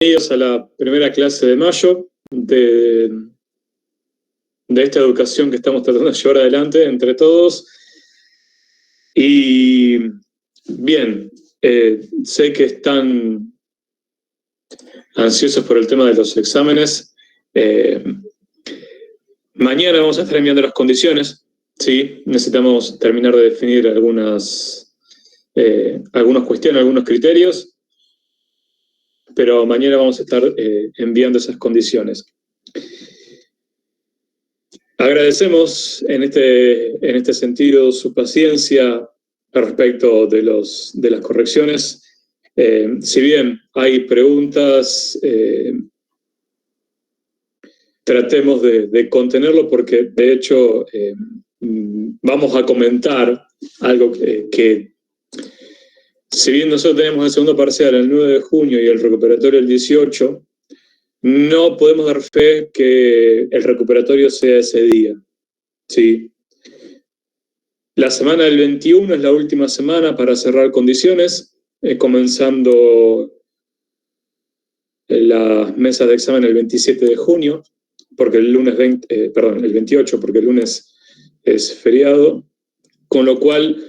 Bienvenidos a la primera clase de mayo de esta educación que estamos tratando de llevar adelante entre todos. Y bien, sé que están ansiosos por el tema de los exámenes. Mañana vamos a estar enviando las condiciones. Sí, necesitamos terminar de definir algunas cuestiones, algunos criterios. Pero mañana vamos a estar enviando esas condiciones. Agradecemos en este sentido su paciencia al respecto de las correcciones. Si bien hay preguntas, tratemos de contenerlo porque de hecho vamos a comentar algo que si bien nosotros tenemos el segundo parcial el 9 de junio y el recuperatorio el 18, no podemos dar fe que el recuperatorio sea ese día. ¿Sí? La semana del 21 es la última semana para cerrar condiciones, comenzando las mesas de examen el 27 de junio, porque el el 28, porque el lunes es feriado, con lo cual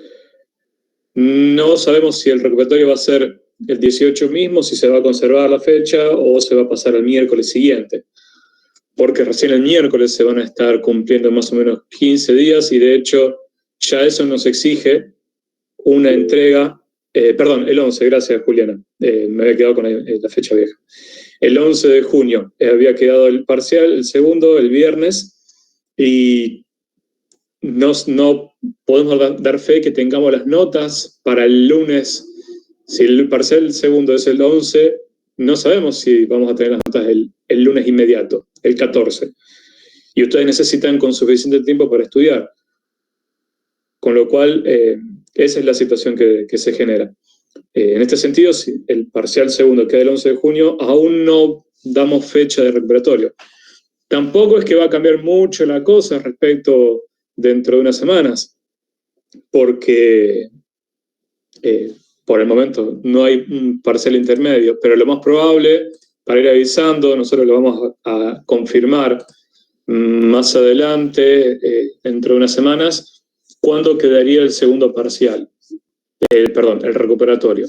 no sabemos si el recuperatorio va a ser el 18 mismo, si se va a conservar la fecha o se va a pasar al miércoles siguiente, porque recién el miércoles se van a estar cumpliendo más o menos 15 días y de hecho ya eso nos exige una entrega, el 11, gracias Juliana, me había quedado con la fecha vieja. El 11 de junio había quedado el parcial, el segundo, el viernes, y no podemos dar fe que tengamos las notas para el lunes. Si el parcial segundo es el 11, no sabemos si vamos a tener las notas el lunes inmediato, el 14. Y ustedes necesitan con suficiente tiempo para estudiar. Con lo cual, esa es la situación que se genera. En este sentido, si el parcial segundo queda el 11 de junio, aún no damos fecha de recuperatorio. Tampoco es que va a cambiar mucho la cosa respecto dentro de unas semanas, porque por el momento no hay un parcial intermedio, pero lo más probable, para ir avisando, nosotros lo vamos a confirmar más adelante, dentro de unas semanas, cuándo quedaría el segundo parcial, el recuperatorio.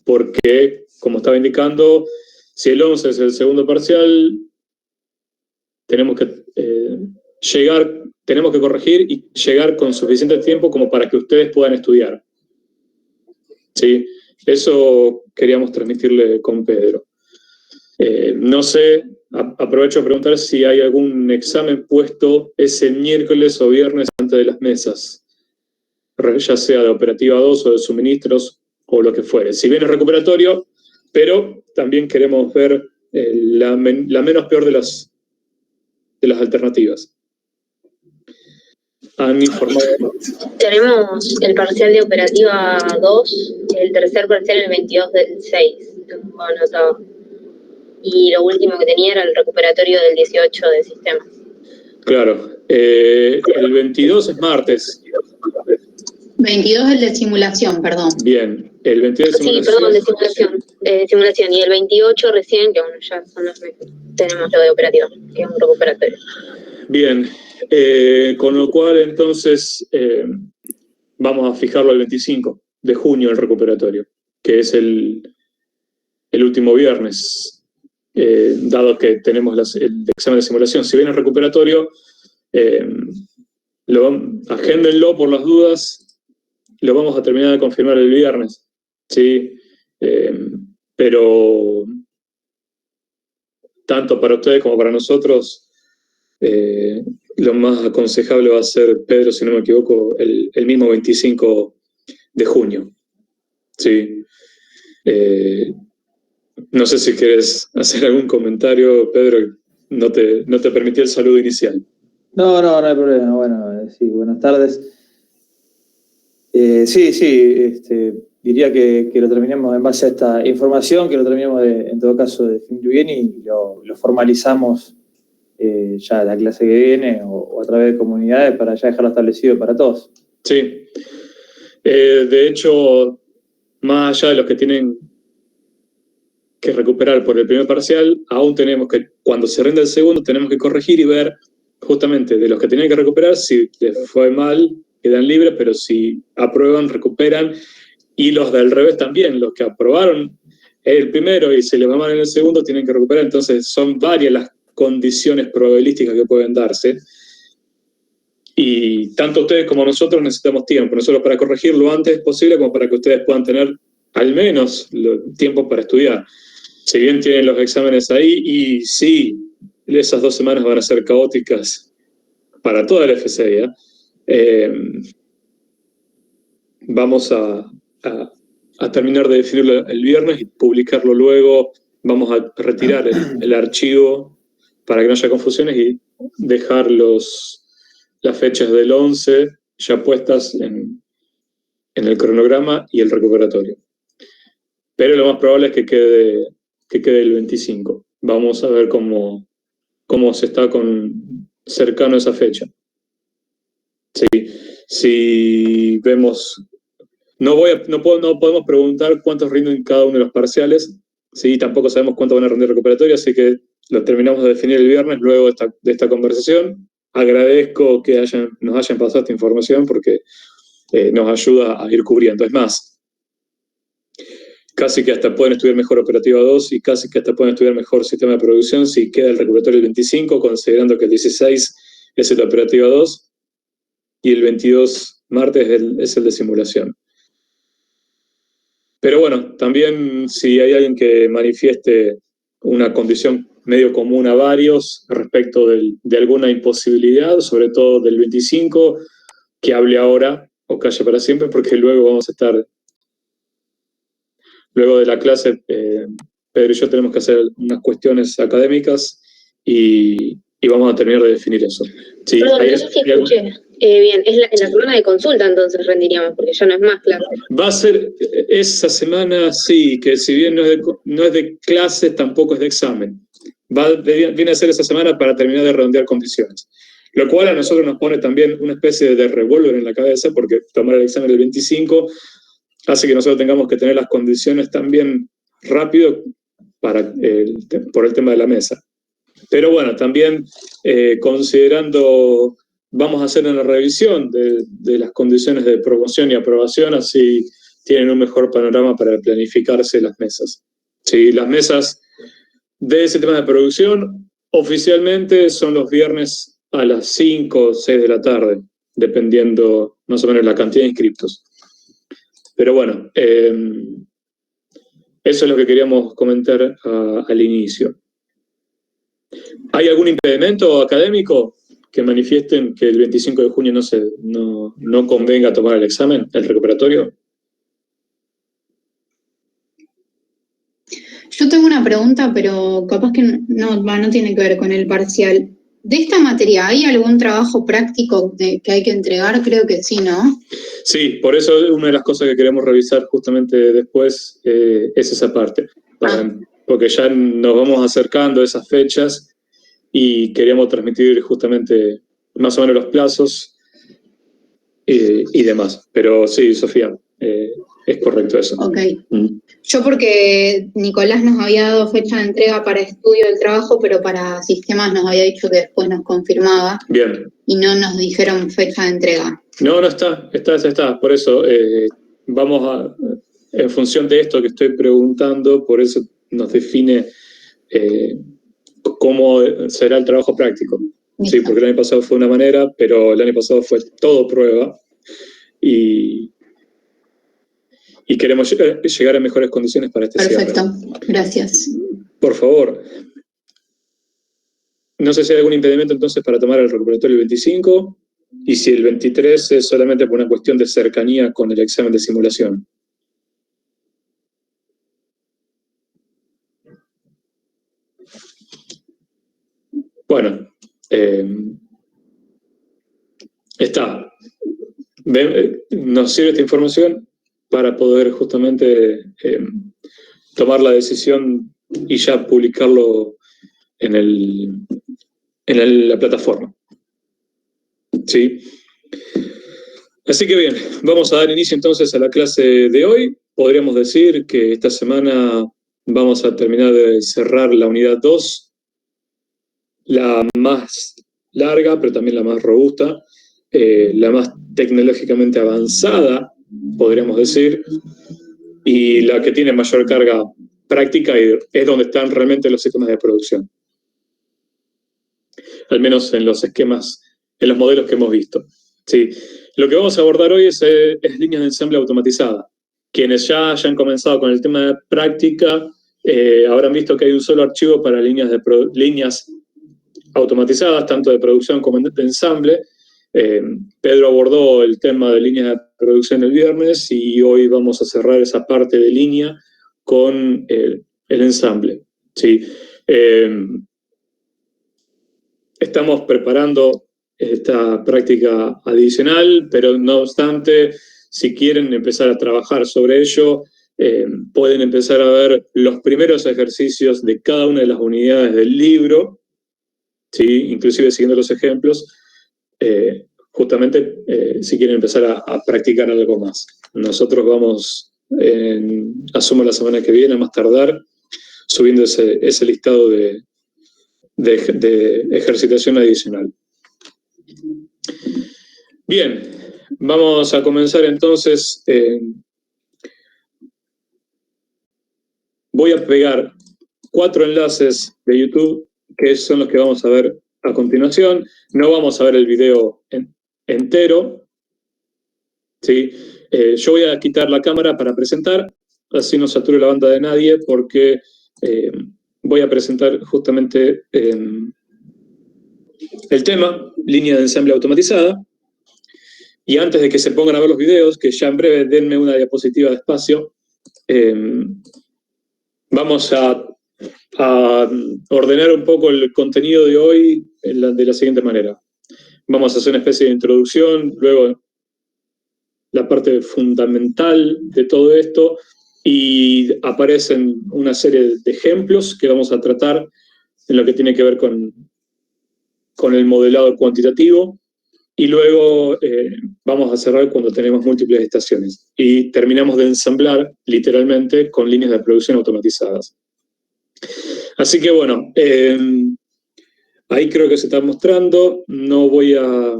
Porque, como estaba indicando, si el 11 es el segundo parcial, tenemos que corregir y llegar con suficiente tiempo como para que ustedes puedan estudiar. ¿Sí? Eso queríamos transmitirle con Pedro. No sé, aprovecho a preguntar si hay algún examen puesto ese miércoles o viernes antes de las mesas, ya sea de operativa 2 o de suministros o lo que fuere. Si bien es recuperatorio, pero también queremos ver la menos peor de las alternativas. Han informado. Tenemos el parcial de operativa 2, el tercer parcial el 22 del 6, anotado. Y lo último que tenía era el recuperatorio del 18 de sistemas. Claro, el 22 es martes. 22 es el de simulación, perdón. Bien, el 22 de simulación. Sí, perdón, de simulación. Y el 28 recién, que bueno, ya son los meses. Tenemos lo de operativa, que es un recuperatorio. Bien, con lo cual entonces vamos a fijarlo el 25 de junio el recuperatorio, que es el último viernes, dado que tenemos el examen de simulación. Si bien el recuperatorio, agéndenlo por las dudas, lo vamos a terminar de confirmar el viernes, ¿sí? Pero tanto para ustedes como para nosotros, lo más aconsejable va a ser, Pedro, si no me equivoco, el mismo 25 de junio. ¿Sí? No sé si quieres hacer algún comentario, Pedro, no te permití el saludo inicial. No hay problema. Bueno, sí, buenas tardes. Diría que lo terminemos en base a esta información, que lo terminemos en todo caso de definir bien y lo formalizamos ya la clase que viene o a través de comunidades para ya dejarlo establecido para todos. Sí. De hecho, más allá de los que tienen que recuperar por el primer parcial, aún tenemos que, cuando se rinda el segundo, tenemos que corregir y ver justamente de los que tenían que recuperar, si les fue mal, quedan libres, pero si aprueban, recuperan, y los del revés también, los que aprobaron el primero y se les va mal en el segundo, tienen que recuperar. Entonces son varias las condiciones probabilísticas que pueden darse, y tanto ustedes como nosotros necesitamos tiempo, nosotros para corregir lo antes posible, como para que ustedes puedan tener al menos tiempo para estudiar. Si bien tienen los exámenes ahí, y sí, esas 2 semanas van a ser caóticas para toda la FCI, vamos a terminar de definirlo el viernes y publicarlo luego. Vamos a retirar el archivo para que no haya confusiones y dejar las fechas del 11 ya puestas en el cronograma y el recuperatorio. Pero lo más probable es que quede el 25. Vamos a ver cómo se está cercano a esa fecha. Sí, si vemos... No podemos preguntar cuántos rinden cada uno de los parciales, ¿sí? Tampoco sabemos cuánto van a rendir recuperatorio, así que lo terminamos de definir el viernes luego de esta conversación. Agradezco que nos hayan pasado esta información porque nos ayuda a ir cubriendo. Es más, casi que hasta pueden estudiar mejor Operativa 2 y casi que hasta pueden estudiar mejor Sistema de Producción si queda el recuperatorio el 25, considerando que el 16 es el de Operativa 2 y el 22 martes es el de Simulación. Pero bueno, también si hay alguien que manifieste una condición medio común a varios respecto de alguna imposibilidad, sobre todo del 25, que hable ahora o calle para siempre, porque luego vamos a estar, luego de la clase, Pedro y yo tenemos que hacer unas cuestiones académicas y vamos a terminar de definir eso. Sí, perdón, no sé si escuché bien, es en la semana de consulta entonces rendiríamos, porque ya no es más clase. Va a ser esa semana, sí, que si bien no es de clase, tampoco es de examen. Viene a ser esa semana para terminar de redondear condiciones. Lo cual a nosotros nos pone también una especie de revólver en la cabeza, porque tomar el examen del 25 hace que nosotros tengamos que tener las condiciones también rápido por el tema de la mesa. Pero bueno, también considerando, vamos a hacer una revisión de las condiciones de promoción y aprobación, así tienen un mejor panorama para planificarse las mesas. Sí, las mesas de sistemas de producción oficialmente son los viernes a las 5 o 6 de la tarde, dependiendo más o menos la cantidad de inscriptos. Pero bueno, eso es lo que queríamos comentar al inicio. ¿Hay algún impedimento académico que manifiesten que el 25 de junio no convenga tomar el examen, el recuperatorio? Yo tengo una pregunta, pero capaz que no tiene que ver con el parcial. ¿De esta materia hay algún trabajo práctico que hay que entregar? Creo que sí, ¿no? Sí, por eso una de las cosas que queremos revisar justamente después es esa parte. Porque ya nos vamos acercando a esas fechas y queríamos transmitir justamente más o menos los plazos y demás. Pero sí, Sofía, es correcto eso. Ok. Yo porque Nicolás nos había dado fecha de entrega para estudio del trabajo, pero para sistemas nos había dicho que después nos confirmaba. Bien. Y no nos dijeron fecha de entrega. No está. Por eso vamos en función de esto que estoy preguntando, por eso nos define cómo será el trabajo práctico. Listo. Sí, porque el año pasado fue de una manera, pero el año pasado fue todo prueba y queremos llegar a mejores condiciones para este cierre. Perfecto, gracias. Por favor. No sé si hay algún impedimento entonces para tomar el recuperatorio el 25 y si el 23 es solamente por una cuestión de cercanía con el examen de simulación. Bueno, nos sirve esta información para poder justamente tomar la decisión y ya publicarlo en la plataforma. ¿Sí? Así que bien, vamos a dar inicio entonces a la clase de hoy. Podríamos decir que esta semana vamos a terminar de cerrar la unidad 2, la más larga, pero también la más robusta, la más tecnológicamente avanzada, podríamos decir, y la que tiene mayor carga práctica y es donde están realmente los esquemas de producción. Al menos en los esquemas, en los modelos que hemos visto. Sí. Lo que vamos a abordar hoy es líneas de ensamble automatizadas. Quienes ya hayan comenzado con el tema de práctica habrán visto que hay un solo archivo para líneas automatizadas, tanto de producción como de ensamble. Pedro abordó el tema de líneas de producción el viernes y hoy vamos a cerrar esa parte de línea con el ensamble. ¿Sí? Estamos preparando esta práctica adicional, pero no obstante, si quieren empezar a trabajar sobre ello, pueden empezar a ver los primeros ejercicios de cada una de las unidades del libro, ¿sí? Inclusive siguiendo los ejemplos, justamente si quieren empezar a practicar algo más. Nosotros vamos, asumo la semana que viene, a más tardar, subiendo ese listado de ejercitación adicional. Bien, vamos a comenzar entonces. Voy a pegar 4 enlaces de YouTube, que son los que vamos a ver a continuación. No vamos a ver el video entero. ¿Sí? Yo voy a quitar la cámara para presentar, así no saturo la banda de nadie, porque voy a presentar justamente el tema, línea de ensamble automatizada. Y antes de que se pongan a ver los videos, que ya en breve denme una diapositiva de espacio, vamos a ordenar un poco el contenido de hoy de la siguiente manera. Vamos a hacer una especie de introducción, luego la parte fundamental de todo esto, y aparecen una serie de ejemplos que vamos a tratar en lo que tiene que ver con el modelado cuantitativo, y luego vamos a cerrar cuando tenemos múltiples estaciones. Y terminamos de ensamblar, literalmente, con líneas de producción automatizadas. Así que bueno, ahí creo que se está mostrando. No voy a...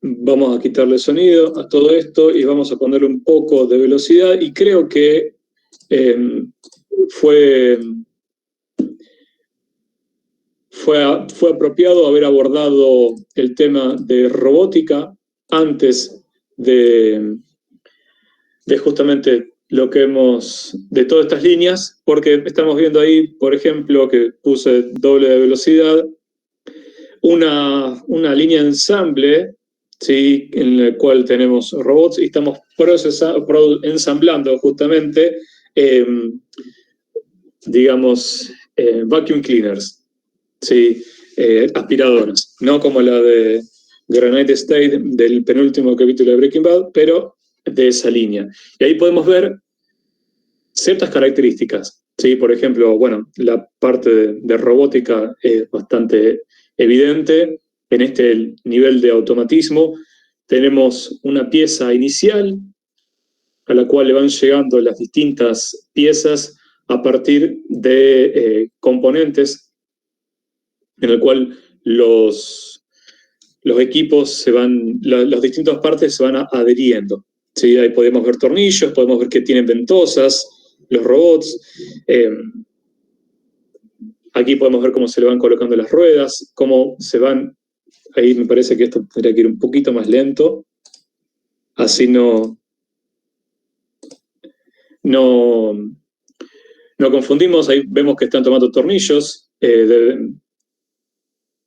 Vamos a quitarle sonido a todo esto y vamos a ponerle un poco de velocidad. Y creo que fue apropiado haber abordado el tema de robótica antes de justamente lo que de todas estas líneas, porque estamos viendo ahí, por ejemplo, que puse doble de velocidad, una línea de ensamble, ¿sí? En la cual tenemos robots y estamos ensamblando justamente, digamos, vacuum cleaners, ¿sí? Aspiradoras, no como la de Granite State del penúltimo capítulo de Breaking Bad, pero de esa línea. Y ahí podemos ver ciertas características, ¿sí? Por ejemplo, bueno, la parte de robótica es bastante evidente. En este nivel de automatismo tenemos una pieza inicial a la cual le van llegando las distintas piezas a partir de componentes en el cual los equipos las distintas partes se van adheriendo. ¿Sí? Ahí podemos ver tornillos, podemos ver que tienen ventosas los robots. Aquí podemos ver cómo se le van colocando las ruedas, cómo se van... Ahí me parece que esto tendría que ir un poquito más lento. Así no confundimos. Ahí vemos que están tomando tornillos de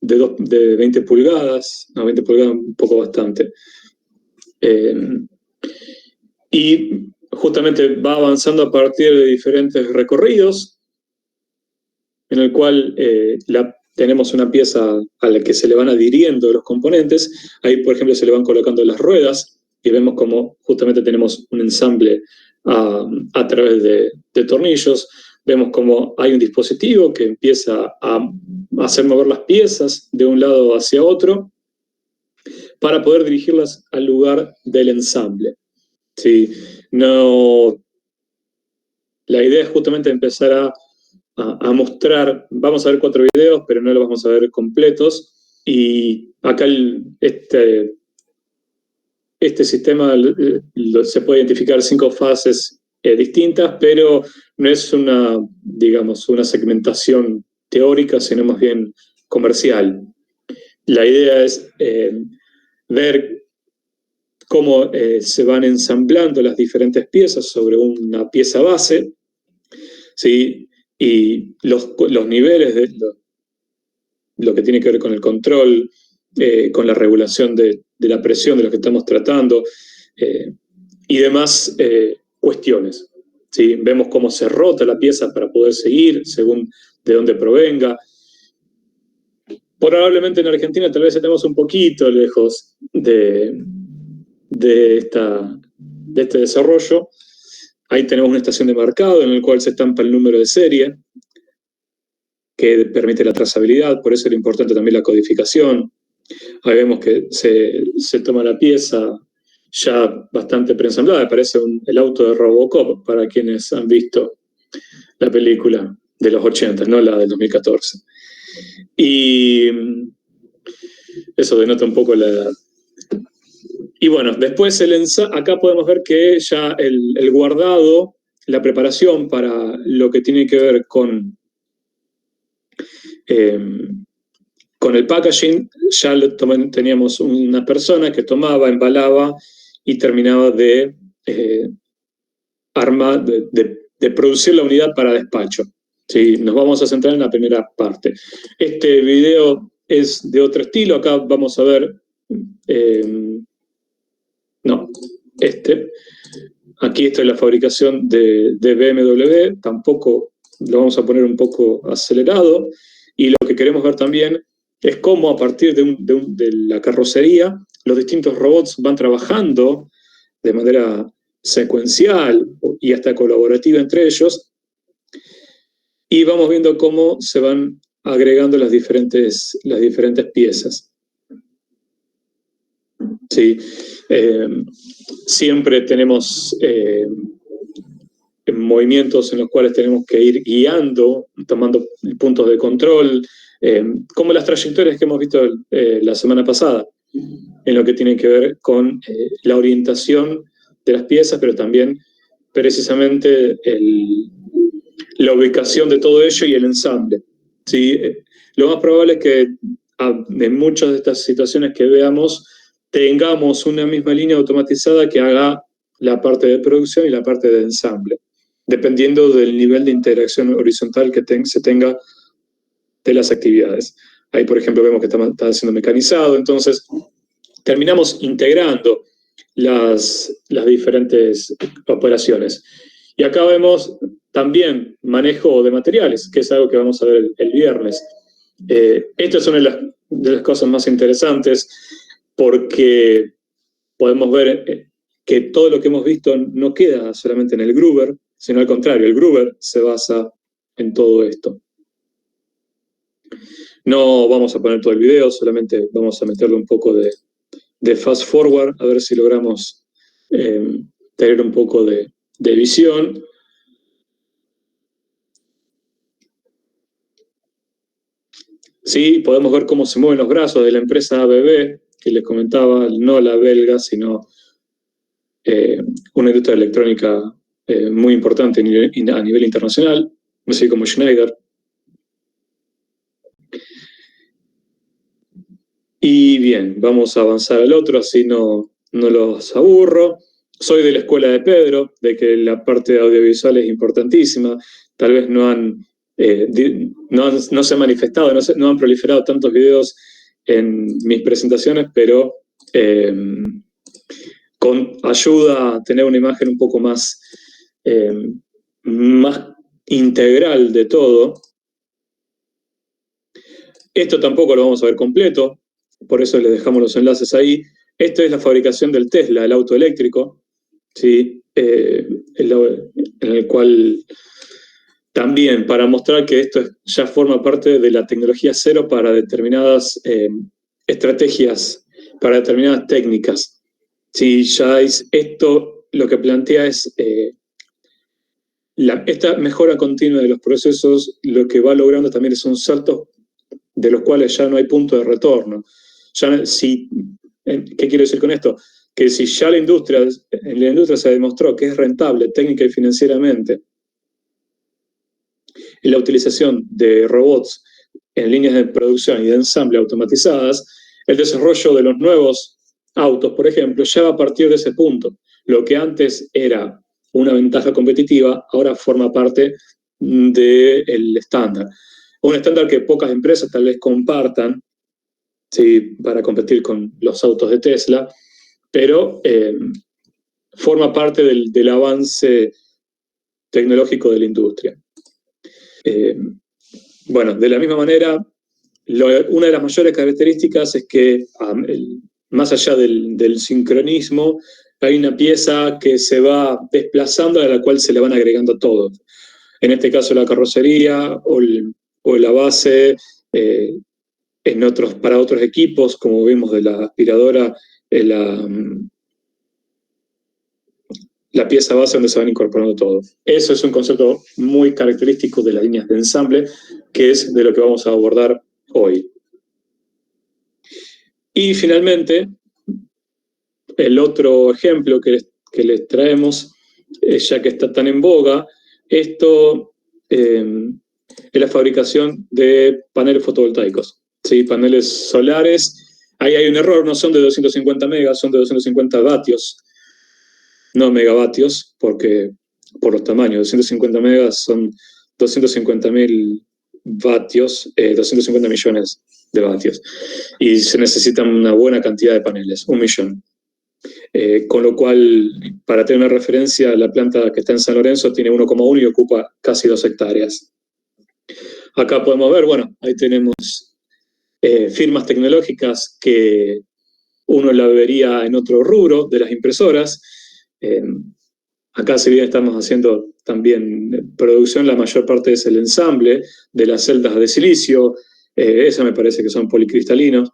20 pulgadas. No, 20 pulgadas un poco bastante. Y justamente va avanzando a partir de diferentes recorridos, en el cual tenemos una pieza a la que se le van adhiriendo los componentes. Ahí, por ejemplo, se le van colocando las ruedas y vemos como justamente tenemos un ensamble a través de tornillos. Vemos como hay un dispositivo que empieza a hacer mover las piezas de un lado hacia otro para poder dirigirlas al lugar del ensamble. ¿Sí? No La idea es justamente empezar a mostrar, vamos a ver 4 videos, pero no los vamos a ver completos, y acá este sistema se puede identificar 5 fases distintas, pero no es digamos, una segmentación teórica, sino más bien comercial. La idea es ver cómo se van ensamblando las diferentes piezas sobre una pieza base, ¿sí? Y los niveles de lo que tiene que ver con el control, con la regulación de la presión de lo que estamos tratando, y demás cuestiones. ¿Sí? Vemos cómo se rota la pieza para poder seguir según de dónde provenga. Probablemente en Argentina tal vez estemos un poquito lejos de este desarrollo. Ahí tenemos una estación de marcado en el cual se estampa el número de serie, que permite la trazabilidad, por eso era importante también la codificación. Ahí vemos que se toma la pieza ya bastante preensamblada, parece el auto de Robocop, para quienes han visto la película de los 80, no la del 2014. Y eso denota un poco la edad. Y bueno, después acá podemos ver que ya el guardado, la preparación para lo que tiene que ver con el packaging, ya teníamos una persona que tomaba, embalaba y terminaba de producir la unidad para despacho. ¿Sí? Nos vamos a centrar en la primera parte. Este video es de otro estilo. Acá vamos a ver... Aquí está la fabricación de BMW. Tampoco lo vamos a poner un poco acelerado. Y lo que queremos ver también es cómo a partir de la carrocería los distintos robots van trabajando de manera secuencial y hasta colaborativa entre ellos, y vamos viendo cómo se van agregando las diferentes piezas. Sí. Siempre tenemos movimientos en los cuales tenemos que ir guiando, tomando puntos de control, como las trayectorias que hemos visto la semana pasada, en lo que tiene que ver con la orientación de las piezas, pero también precisamente la ubicación de todo ello y el ensamble. ¿Sí? Lo más probable es que en muchas de estas situaciones que veamos tengamos una misma línea automatizada que haga la parte de producción y la parte de ensamble, dependiendo del nivel de integración horizontal que se tenga de las actividades. Ahí, por ejemplo, vemos que está siendo mecanizado, entonces terminamos integrando las diferentes operaciones. Y acá vemos también manejo de materiales, que es algo que vamos a ver el viernes. Esta es una de las cosas más interesantes, porque podemos ver que todo lo que hemos visto no queda solamente en el Gruber, sino al contrario, el Gruber se basa en todo esto. No vamos a poner todo el video, solamente vamos a meterle un poco de fast forward, a ver si logramos tener un poco de visión. Sí, podemos ver cómo se mueven los brazos de la empresa ABB, que les comentaba, no la belga, sino una industria electrónica muy importante a nivel internacional, así como Schneider. Y bien, vamos a avanzar al otro, así no los aburro. Soy de la escuela de Pedro, de que la parte de audiovisual es importantísima. Tal vez no se han manifestado, no han proliferado tantos videos en mis presentaciones, pero ayuda a tener una imagen un poco más integral de todo. Esto tampoco lo vamos a ver completo, por eso les dejamos los enlaces ahí. Esto es la fabricación del Tesla, el auto eléctrico, ¿sí? En el cual también, para mostrar que esto ya forma parte de la tecnología cero para determinadas estrategias, para determinadas técnicas. Sí, ya esto lo que plantea es esta mejora continua de los procesos lo que va logrando también son saltos de los cuales ya no hay punto de retorno. ¿Qué quiero decir con esto? Que si ya en la industria se demostró que es rentable técnica y financieramente la utilización de robots en líneas de producción y de ensamble automatizadas, el desarrollo de los nuevos autos, por ejemplo, ya va a partir de ese punto. Lo que antes era una ventaja competitiva, ahora forma parte del estándar. Un estándar que pocas empresas tal vez compartan, ¿sí?, para competir con los autos de Tesla, pero forma parte del avance tecnológico de la industria. Bueno, de la misma manera, una de las mayores características es que, más allá del sincronismo, hay una pieza que se va desplazando a la cual se le van agregando todo. En este caso la carrocería o la base, para otros equipos, como vimos de la aspiradora, la pieza base donde se van incorporando todo. Eso es un concepto muy característico de las líneas de ensamble, que es de lo que vamos a abordar hoy. Y finalmente, el otro ejemplo que les traemos, ya que está tan en boga, esto es la fabricación de paneles fotovoltaicos, ¿sí? Paneles solares. Ahí hay un error, no son de 250 megas, son de 250 vatios, no megavatios, porque por los tamaños, 250 megas son 250.000 vatios, 250 millones de vatios. Y se necesitan una buena cantidad de paneles, 1 millón. Con lo cual, para tener una referencia, la planta que está en San Lorenzo tiene 1,1 y ocupa casi 2 hectáreas. Acá podemos ver, bueno, ahí tenemos firmas tecnológicas que uno la vería en otro rubro de las impresoras. Acá, si bien estamos haciendo también producción, la mayor parte es el ensamble de las celdas de silicio. Esas me parece que son policristalinos.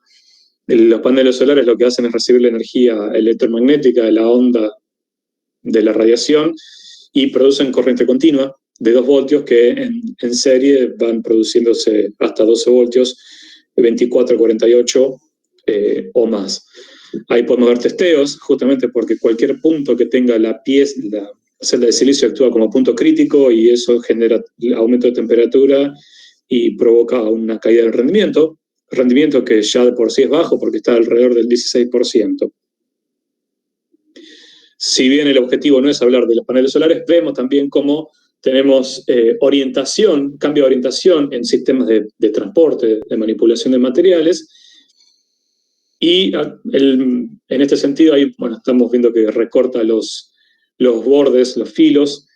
Los paneles solares lo que hacen es recibir la energía electromagnética de la onda de la radiación y producen corriente continua de 2 voltios que en serie van produciéndose hasta 12 voltios, 24, 48 o más. Ahí podemos ver testeos, justamente porque cualquier punto que tenga la celda de silicio actúa como punto crítico y eso genera aumento de temperatura y provoca una caída del rendimiento que ya de por sí es bajo porque está alrededor del 16%. Si bien el objetivo no es hablar de los paneles solares, vemos también cómo tenemos cambio de orientación en sistemas de transporte, de manipulación de materiales, y en este sentido ahí, bueno, estamos viendo que recorta los bordes, los filos.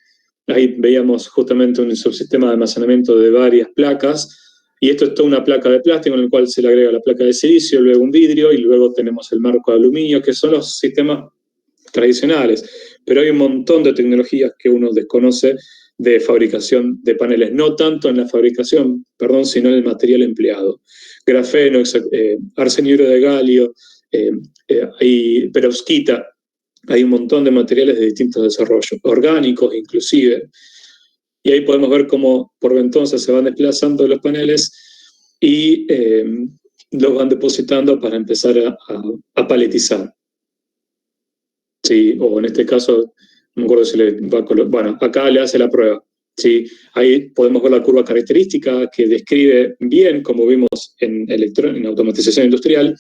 Ahí veíamos justamente un subsistema de almacenamiento de varias placas, y esto es toda una placa de plástico en el cual se le agrega la placa de silicio, luego un vidrio, y luego tenemos el marco de aluminio, que son los sistemas tradicionales. Pero hay un montón de tecnologías que uno desconoce de fabricación de paneles, no tanto en la fabricación, sino en el material empleado. Grafeno, arsenuro de galio, perovskita. Hay un montón de materiales de distintos desarrollos, orgánicos inclusive. Y ahí podemos ver cómo por entonces se van desplazando los paneles y los van depositando para empezar a paletizar. Sí, o en este caso, no me acuerdo si le va a colocar, bueno, acá le hace la prueba. Sí, ahí podemos ver la curva característica que describe bien, como vimos en automatización industrial,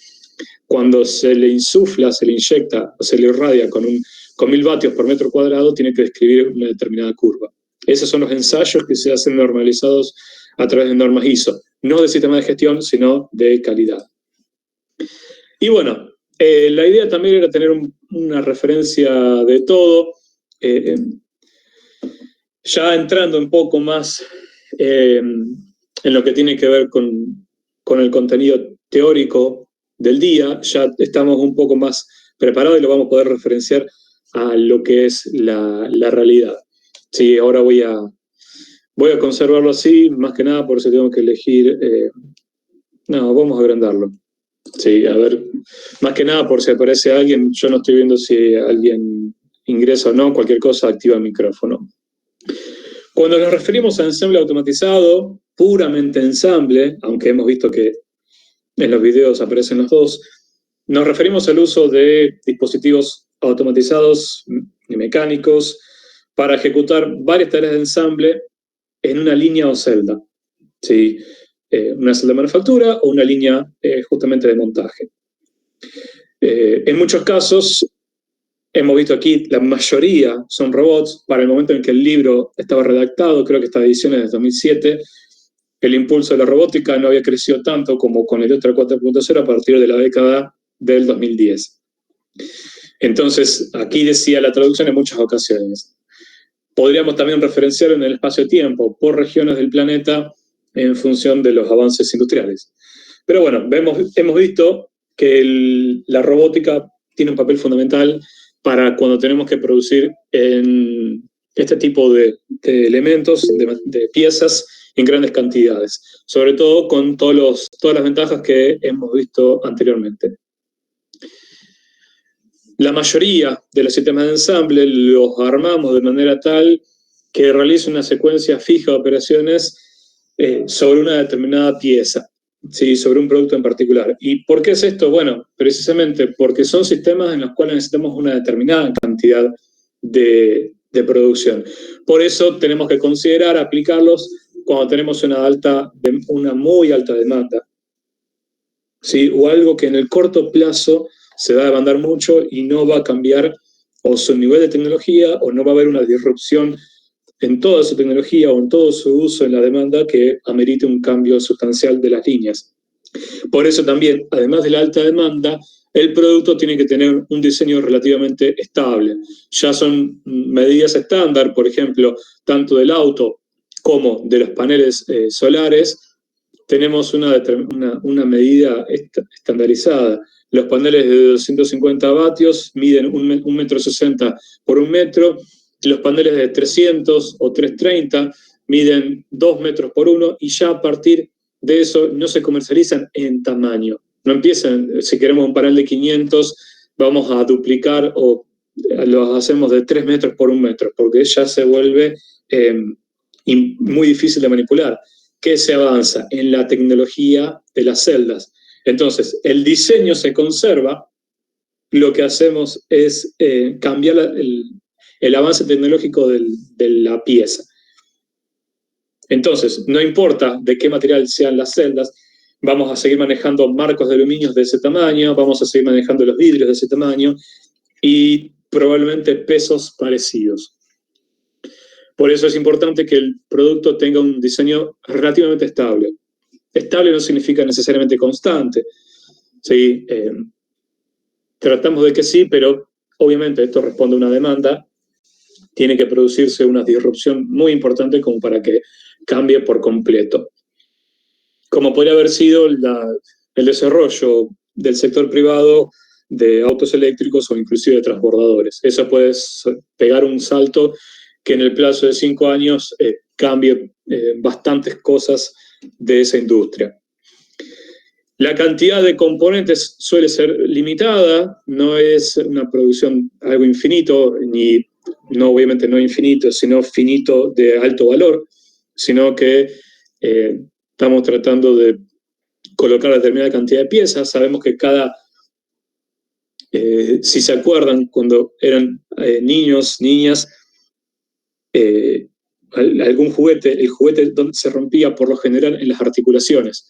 cuando se le insufla, se le inyecta o se le irradia con 1000 vatios por metro cuadrado, tiene que describir una determinada curva. Esos son los ensayos que se hacen normalizados a través de normas ISO, no de sistema de gestión, sino de calidad. Y bueno, la idea también era tener una referencia de todo, ya entrando un poco más en lo que tiene que ver con el contenido teórico del día, ya estamos un poco más preparados y lo vamos a poder referenciar a lo que es la realidad. Sí, ahora voy a conservarlo así, más que nada por si tengo que elegir. No, vamos a agrandarlo. Sí, a ver, más que nada por si aparece alguien, yo no estoy viendo si alguien ingresa o no, cualquier cosa activa el micrófono. Cuando nos referimos a ensamble automatizado, puramente ensamble, aunque hemos visto que en los videos aparecen los dos, nos referimos al uso de dispositivos automatizados y mecánicos para ejecutar varias tareas de ensamble en una línea o celda. ¿Sí? Una celda de manufactura o una línea justamente de montaje. En muchos casos, hemos visto aquí, la mayoría son robots. Para el momento en que el libro estaba redactado, creo que esta edición es de 2007, el impulso de la robótica no había crecido tanto como con el Industria 4.0 a partir de la década del 2010. Entonces, aquí decía la traducción en muchas ocasiones. Podríamos también referenciar en el espacio-tiempo por regiones del planeta en función de los avances industriales. Pero bueno, hemos visto que la robótica tiene un papel fundamental para cuando tenemos que producir en este tipo de elementos, de piezas en grandes cantidades, sobre todo con todas las ventajas que hemos visto anteriormente. La mayoría de los sistemas de ensamble los armamos de manera tal que realiza una secuencia fija de operaciones sobre una determinada pieza, ¿sí? Sobre un producto en particular. ¿Y por qué es esto? Bueno, precisamente porque son sistemas en los cuales necesitamos una determinada cantidad de producción. Por eso tenemos que considerar aplicarlos cuando tenemos una muy alta demanda, ¿sí? O algo que en el corto plazo se va a demandar mucho y no va a cambiar o su nivel de tecnología o no va a haber una disrupción en toda su tecnología o en todo su uso en la demanda que amerite un cambio sustancial de las líneas. Por eso también, además de la alta demanda, el producto tiene que tener un diseño relativamente estable. Ya son medidas estándar, por ejemplo, tanto del auto como de los paneles solares, tenemos una medida estandarizada. Los paneles de 250 vatios miden 1,60 m por 1 metro. Los paneles de 300 o 330 miden 2 metros por 1 y ya a partir de eso no se comercializan en tamaño. No empiezan, si queremos un panel de 500, vamos a duplicar o lo hacemos de 3 metros por 1 metro, porque ya se vuelve muy difícil de manipular. ¿Qué se avanza? En la tecnología de las celdas. Entonces, el diseño se conserva, lo que hacemos es cambiar el avance tecnológico de la pieza. Entonces, no importa de qué material sean las celdas, vamos a seguir manejando marcos de aluminio de ese tamaño, vamos a seguir manejando los vidrios de ese tamaño y probablemente pesos parecidos. Por eso es importante que el producto tenga un diseño relativamente estable. Estable no significa necesariamente constante. ¿Sí? Tratamos de que sí, pero obviamente esto responde a una demanda. Tiene que producirse una disrupción muy importante como para que cambie por completo. Como podría haber sido el desarrollo del sector privado de autos eléctricos o inclusive de transbordadores. Eso puede pegar un salto que en el plazo de 5 años cambie bastantes cosas de esa industria. La cantidad de componentes suele ser limitada, no es una producción algo infinito, no obviamente no infinito, sino finito de alto valor, sino que estamos tratando de colocar determinada cantidad de piezas. Sabemos que si se acuerdan, cuando eran niños, niñas, algún juguete, el juguete se rompía por lo general en las articulaciones.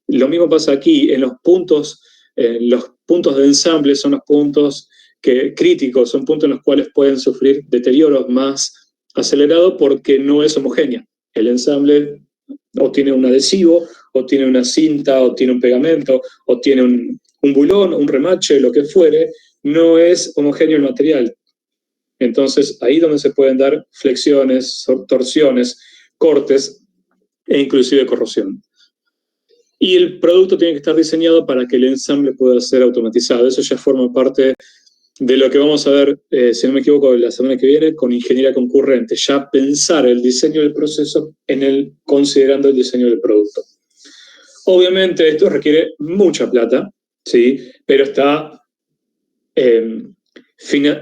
Lo mismo pasa aquí, en los puntos de ensamble son los puntos críticos, son puntos en los cuales pueden sufrir deterioros más acelerados porque no es homogénea. El ensamble o tiene un adhesivo, o tiene una cinta, o tiene un pegamento, o tiene un bulón, un remache, lo que fuere, no es homogéneo el material. Entonces, ahí es donde se pueden dar flexiones, torsiones, cortes e inclusive corrosión. Y el producto tiene que estar diseñado para que el ensamble pueda ser automatizado. Eso ya forma parte de lo que vamos a ver, si no me equivoco, la semana que viene, con ingeniería concurrente. Ya pensar el diseño del proceso considerando el diseño del producto. Obviamente esto requiere mucha plata, ¿sí? Pero está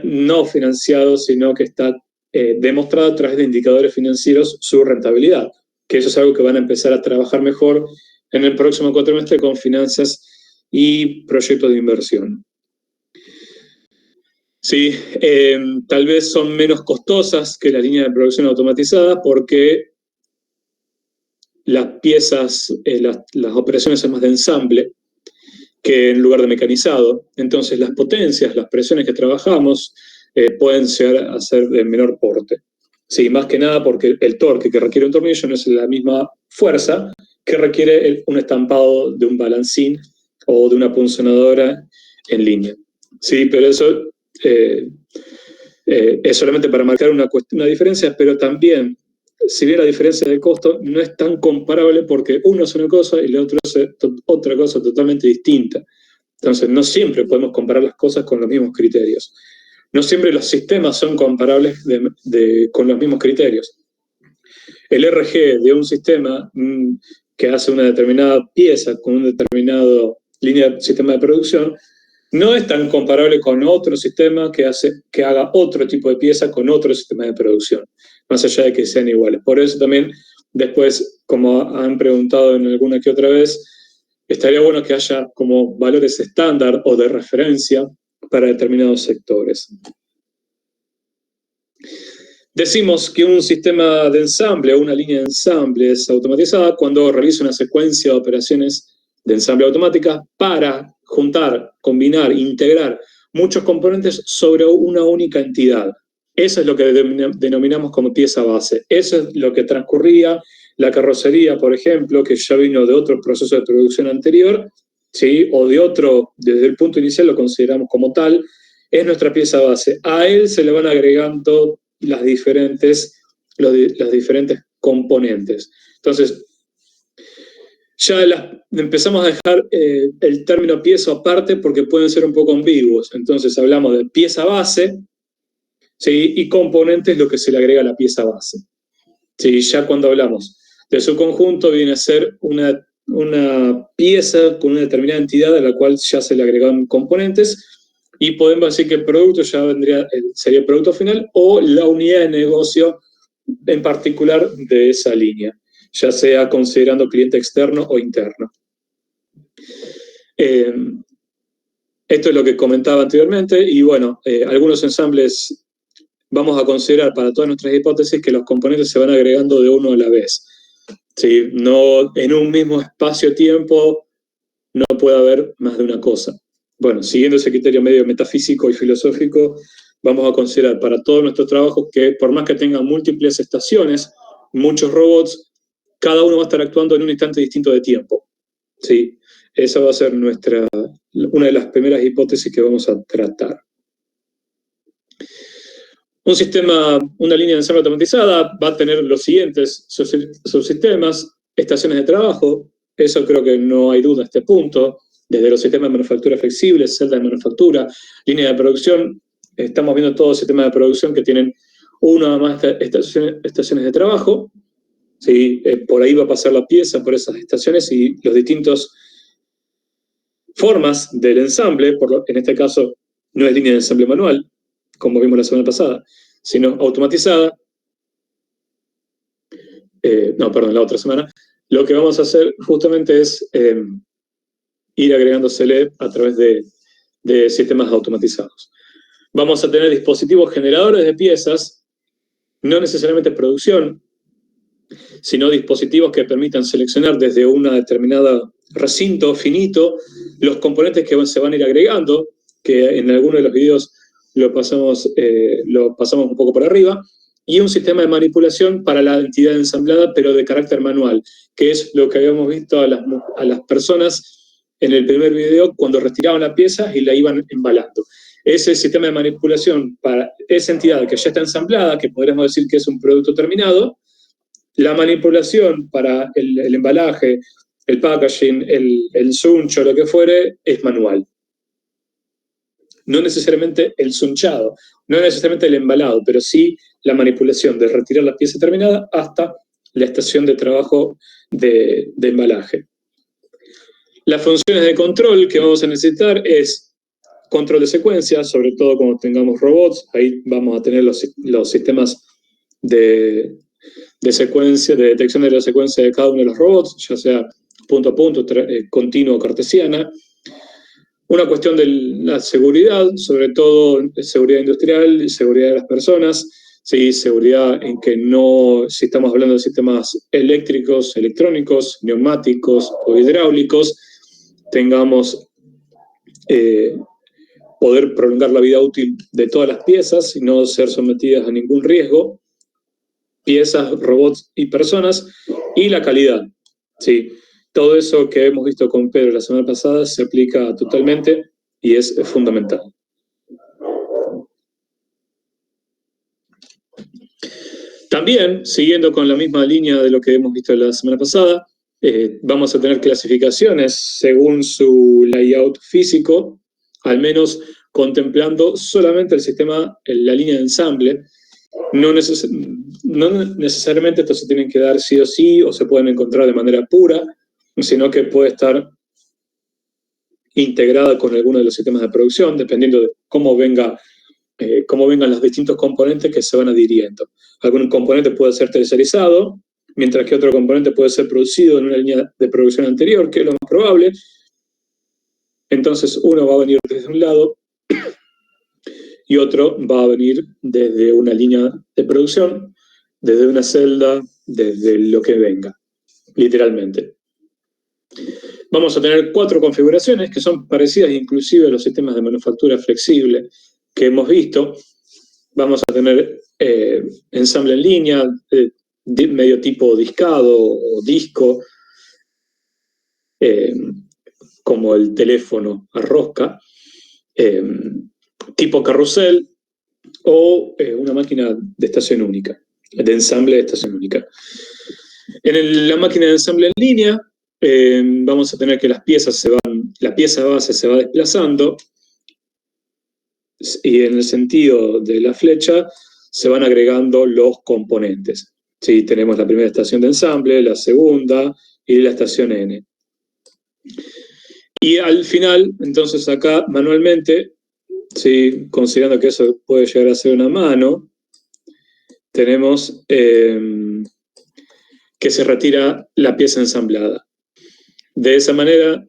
no financiado, sino que está demostrado a través de indicadores financieros su rentabilidad, que eso es algo que van a empezar a trabajar mejor en el próximo cuatrimestre con finanzas y proyectos de inversión. Sí, tal vez son menos costosas que las líneas de producción automatizadas porque las piezas, las operaciones son más de ensamble que en lugar de mecanizado. Entonces las potencias, las presiones que trabajamos pueden llegar a ser de menor porte. Sí, más que nada porque el torque que requiere un tornillo no es la misma fuerza que requiere un estampado de un balancín o de una punzonadora en línea. Sí, pero eso es solamente para marcar una diferencia, pero también, si bien la diferencia de costo no es tan comparable porque uno es una cosa y el otro es otra cosa totalmente distinta. Entonces, no siempre podemos comparar las cosas con los mismos criterios. No siempre los sistemas son comparables con los mismos criterios. El RG de un sistema que hace una determinada pieza con un determinado sistema de producción no es tan comparable con otro sistema que haga otro tipo de pieza con otro sistema de producción, más allá de que sean iguales. Por eso también, después, como han preguntado en alguna que otra vez, estaría bueno que haya como valores estándar o de referencia para determinados sectores. Decimos que un sistema de ensamble o una línea de ensamble es automatizada cuando realiza una secuencia de operaciones de ensamble automática para juntar, combinar, integrar muchos componentes sobre una única entidad. Eso es lo que denominamos como pieza base. Eso es lo que transcurría la carrocería, por ejemplo, que ya vino de otro proceso de producción anterior, ¿sí? O de otro, desde el punto inicial lo consideramos como tal, es nuestra pieza base. A él se le van agregando los diferentes componentes. Entonces, ya empezamos a dejar el término pieza aparte porque pueden ser un poco ambiguos. Entonces hablamos de pieza base, ¿sí? Y componente es lo que se le agrega a la pieza base. ¿Sí? Ya cuando hablamos de su conjunto viene a ser una pieza con una determinada entidad a la cual ya se le agregan componentes y podemos decir que el producto ya sería el producto final o la unidad de negocio en particular de esa línea, ya sea considerando cliente externo o interno. Esto es lo que comentaba anteriormente y bueno, algunos ensambles vamos a considerar para todas nuestras hipótesis que los componentes se van agregando de uno a la vez. ¿Sí? No, en un mismo espacio-tiempo no puede haber más de una cosa. Bueno, siguiendo ese criterio medio metafísico y filosófico, vamos a considerar para todos nuestros trabajos que por más que tengan múltiples estaciones, muchos robots, cada uno va a estar actuando en un instante distinto de tiempo. ¿Sí? Esa va a ser una de las primeras hipótesis que vamos a tratar. Un sistema, una línea de ensamble automatizada va a tener los siguientes subsistemas, estaciones de trabajo, eso creo que no hay duda a este punto, desde los sistemas de manufactura flexibles, celdas de manufactura, línea de producción, estamos viendo todos los sistemas de producción que tienen una o más estaciones de trabajo, ¿sí? Por ahí va a pasar la pieza por esas estaciones y los distintos formas del ensamble, en este caso no es línea de ensamble manual, como vimos la semana pasada, sino automatizada, la otra semana, lo que vamos a hacer justamente es ir agregándosele a través de sistemas automatizados. Vamos a tener dispositivos generadores de piezas, no necesariamente producción, sino dispositivos que permitan seleccionar desde una determinada recinto finito los componentes que se van a ir agregando, que en algunos de los videos lo pasamos un poco por arriba, y un sistema de manipulación para la entidad ensamblada, pero de carácter manual, que es lo que habíamos visto a las personas en el primer video cuando retiraban la pieza y la iban embalando. Ese sistema de manipulación para esa entidad que ya está ensamblada, que podríamos decir que es un producto terminado, la manipulación para el embalaje, el packaging, el suncho, lo que fuere, es manual. No necesariamente el sunchado, no necesariamente el embalado, pero sí la manipulación de retirar la pieza terminada hasta la estación de trabajo de embalaje. Las funciones de control que vamos a necesitar es control de secuencia, sobre todo cuando tengamos robots. Ahí vamos a tener los sistemas de secuencia, de detección de la secuencia de cada uno de los robots, ya sea punto a punto, continuo o cartesiana. Una cuestión de la seguridad, sobre todo seguridad industrial, seguridad de las personas, ¿sí? Seguridad en que no, si estamos hablando de sistemas eléctricos, electrónicos, neumáticos o hidráulicos, tengamos poder prolongar la vida útil de todas las piezas y no ser sometidas a ningún riesgo. Piezas, robots y personas, y la calidad, ¿sí? Todo eso que hemos visto con Pedro la semana pasada se aplica totalmente y es fundamental. También, siguiendo con la misma línea de lo que hemos visto la semana pasada, vamos a tener clasificaciones según su layout físico, al menos contemplando solamente el sistema, la línea de ensamble. No necesariamente estos se tienen que dar sí o sí, o se pueden encontrar de manera pura, sino que puede estar integrada con alguno de los sistemas de producción, dependiendo de cómo vengan los distintos componentes que se van adhiriendo. Algún componente puede ser tercerizado, mientras que otro componente puede ser producido en una línea de producción anterior, que es lo más probable. Entonces uno va a venir desde un lado y otro va a venir desde una línea de producción, desde una celda, desde lo que venga, literalmente. Vamos a tener 4 configuraciones que son parecidas inclusive a los sistemas de manufactura flexible que hemos visto. Vamos a tener ensamble en línea, medio tipo discado o disco, como el teléfono a rosca, tipo carrusel o una máquina de estación única, de ensamble de estación única. En la máquina de ensamble en línea vamos a tener que la pieza base se va desplazando y en el sentido de la flecha se van agregando los componentes. ¿Sí? Tenemos la primera estación de ensamble, la segunda y la estación N. Y al final, entonces acá manualmente, ¿sí? Considerando que eso puede llegar a ser una mano, tenemos que se retira la pieza ensamblada. De esa manera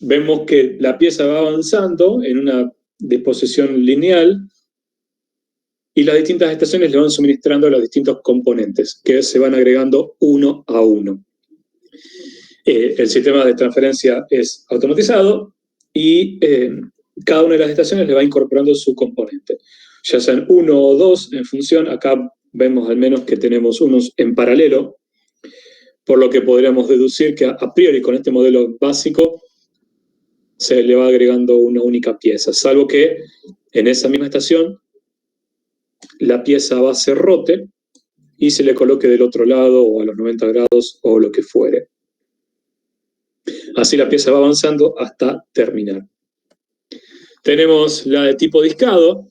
vemos que la pieza va avanzando en una disposición lineal y las distintas estaciones le van suministrando los distintos componentes que se van agregando uno a uno. El sistema de transferencia es automatizado y cada una de las estaciones le va incorporando su componente. Ya sean 1 o 2 en función, acá vemos al menos que tenemos unos en paralelo, por lo que podríamos deducir que a priori con este modelo básico se le va agregando una única pieza, salvo que en esa misma estación la pieza base rote y se le coloque del otro lado o a los 90 grados o lo que fuere. Así la pieza va avanzando hasta terminar. Tenemos la de tipo discado,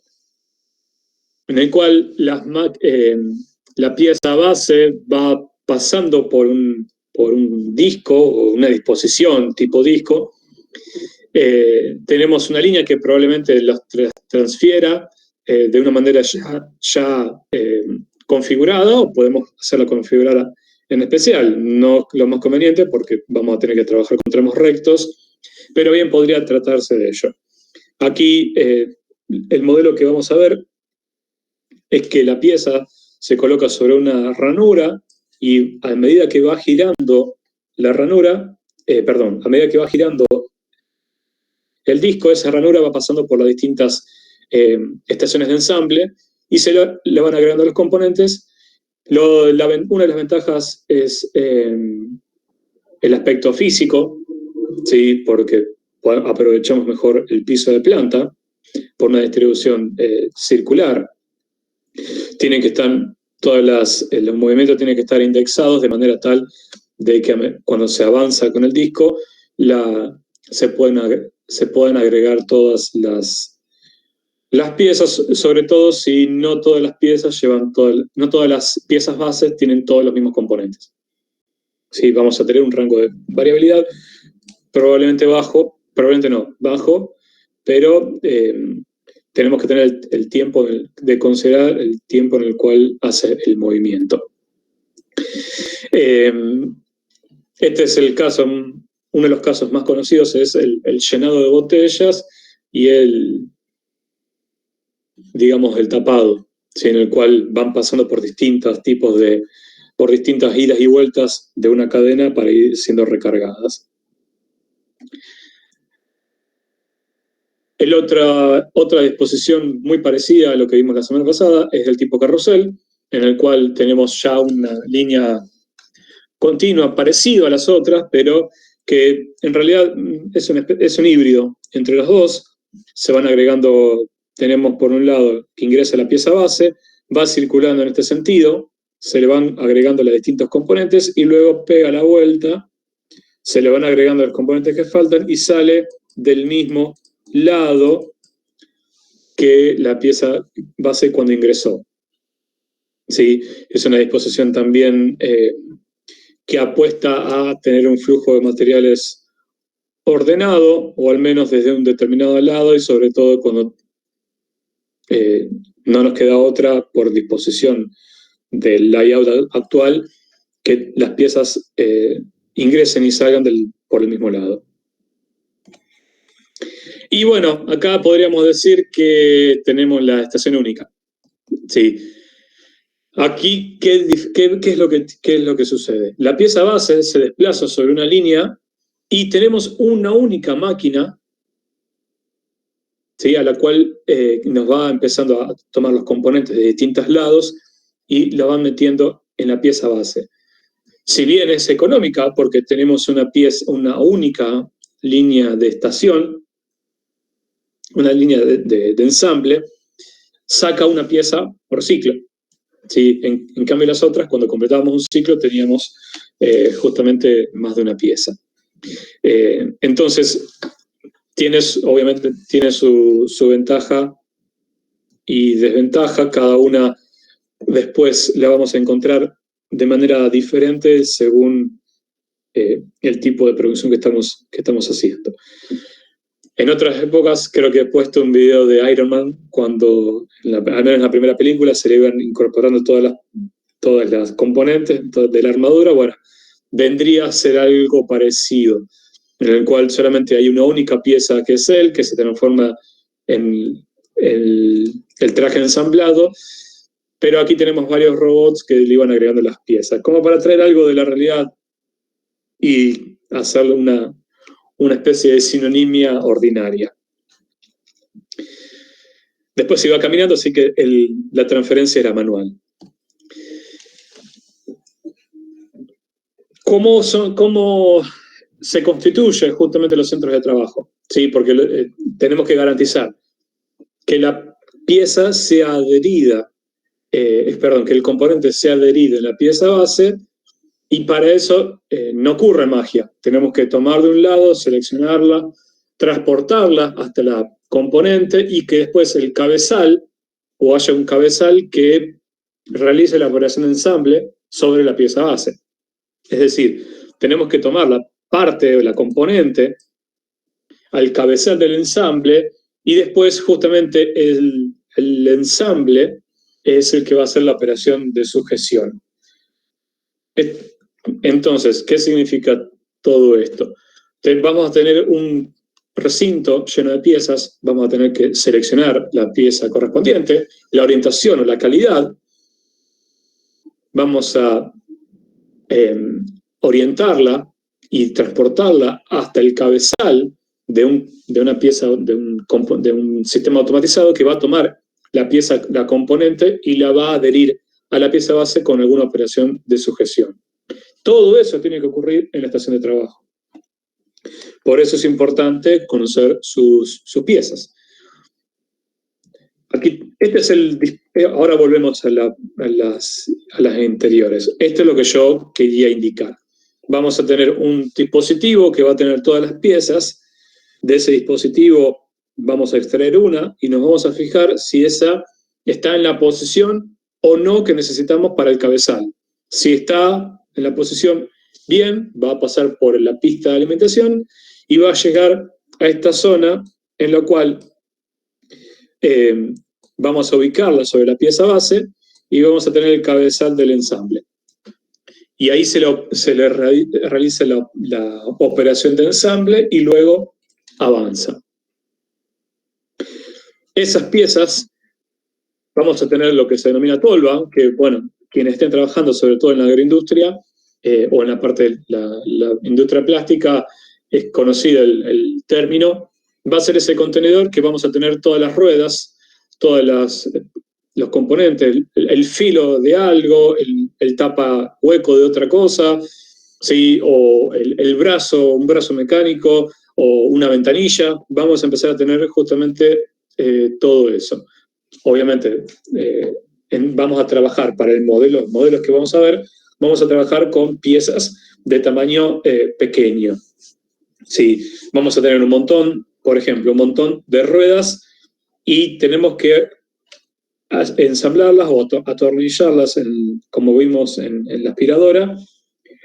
en el cual la pieza base va pasando por un disco o una disposición tipo disco. Tenemos una línea que probablemente los transfiera de una manera ya configurada, o podemos hacerla configurada en especial. No lo más conveniente porque vamos a tener que trabajar con tramos rectos, pero bien podría tratarse de ello. Aquí el modelo que vamos a ver es que la pieza se coloca sobre una ranura y a medida que va girando la ranura, a medida que va girando el disco, esa ranura va pasando por las distintas estaciones de ensamble y le van agregando los componentes. Una de las ventajas es el aspecto físico, ¿sí? Porque aprovechamos mejor el piso de planta por una distribución circular. Tienen que estar los movimientos tienen que estar indexados de manera tal de que cuando se avanza con el disco se pueden agregar todas las piezas, sobre todo si no todas las piezas no todas las piezas bases tienen todos los mismos componentes. Sí, vamos a tener un rango de variabilidad probablemente bajo, pero tenemos que tener el tiempo de considerar el tiempo en el cual hace el movimiento. Este es el caso, uno de los casos más conocidos es el llenado de botellas y el tapado, ¿sí? En el cual van pasando por distintas idas y vueltas de una cadena para ir siendo recargadas. Otra disposición muy parecida a lo que vimos la semana pasada es del tipo carrusel, en el cual tenemos ya una línea continua parecida a las otras, pero que en realidad es un híbrido entre los dos. Se van agregando, tenemos por un lado que ingresa la pieza base, va circulando en este sentido, se le van agregando los distintos componentes y luego pega la vuelta, se le van agregando los componentes que faltan y sale del mismo lado que la pieza base cuando ingresó. ¿Sí? Es una disposición también que apuesta a tener un flujo de materiales ordenado, o al menos desde un determinado lado, y sobre todo cuando no nos queda otra por disposición del layout actual que las piezas ingresen y salgan por el mismo lado. Y bueno, acá podríamos decir que tenemos la estación única. Sí. Aquí, ¿qué es lo que sucede? La pieza base se desplaza sobre una línea y tenemos una única máquina, ¿sí? A la cual nos va empezando a tomar los componentes de distintos lados y la van metiendo en la pieza base. Si bien es económica, porque tenemos una única línea de estación, una línea de ensamble, saca una pieza por ciclo. ¿Sí? En cambio las otras, cuando completábamos un ciclo, teníamos justamente más de una pieza. Entonces, obviamente tiene su ventaja y desventaja. Cada una después la vamos a encontrar de manera diferente según el tipo de producción que estamos haciendo. En otras épocas creo que he puesto un video de Iron Man cuando, al menos en la primera película, se le iban incorporando todas las componentes de la armadura. Bueno, vendría a ser algo parecido, en el cual solamente hay una única pieza que es él, que se transforma en el traje ensamblado, pero aquí tenemos varios robots que le iban agregando las piezas, como para traer algo de la realidad y hacerle una especie de sinonimia ordinaria. Después se iba caminando, así que la transferencia era manual. ¿Cómo se constituyen justamente los centros de trabajo? ¿Sí? Porque tenemos que garantizar que la pieza sea adherida, que el componente sea adherido en la pieza base. Y para eso no ocurre magia. Tenemos que tomar de un lado, seleccionarla, transportarla hasta la componente y que después el cabezal, o haya un cabezal que realice la operación de ensamble sobre la pieza base. Es decir, tenemos que tomar la parte de la componente al cabezal del ensamble y después justamente el ensamble es el que va a hacer la operación de sujeción. Entonces, ¿qué significa todo esto? Vamos a tener un recinto lleno de piezas, vamos a tener que seleccionar la pieza correspondiente, la orientación o la calidad, vamos a orientarla y transportarla hasta el cabezal de una pieza, de un sistema automatizado que va a tomar la componente y la va a adherir a la pieza base con alguna operación de sujeción. Todo eso tiene que ocurrir en la estación de trabajo. Por eso es importante conocer sus piezas. Aquí, ahora volvemos a las anteriores. Esto es lo que yo quería indicar. Vamos a tener un dispositivo que va a tener todas las piezas. De ese dispositivo vamos a extraer una y nos vamos a fijar si esa está en la posición o no que necesitamos para el cabezal. Si está en la posición bien, va a pasar por la pista de alimentación y va a llegar a esta zona en lo cual vamos a ubicarla sobre la pieza base y vamos a tener el cabezal del ensamble. Y ahí se le realiza la operación de ensamble y luego avanza. Esas piezas vamos a tener lo que se denomina tolva, que, bueno, quienes estén trabajando sobre todo en la agroindustria o en la parte de la industria plástica, es conocido el término, va a ser ese contenedor que vamos a tener todas las ruedas, todos los componentes, el filo de algo, el tapa hueco de otra cosa, ¿sí? O el brazo, un brazo mecánico, o una ventanilla. Vamos a empezar a tener justamente todo eso. Obviamente, vamos a trabajar para los modelos que vamos a ver, vamos a trabajar con piezas de tamaño pequeño. Sí, vamos a tener un montón, por ejemplo, un montón de ruedas y tenemos que ensamblarlas o atornillarlas, como vimos en la aspiradora.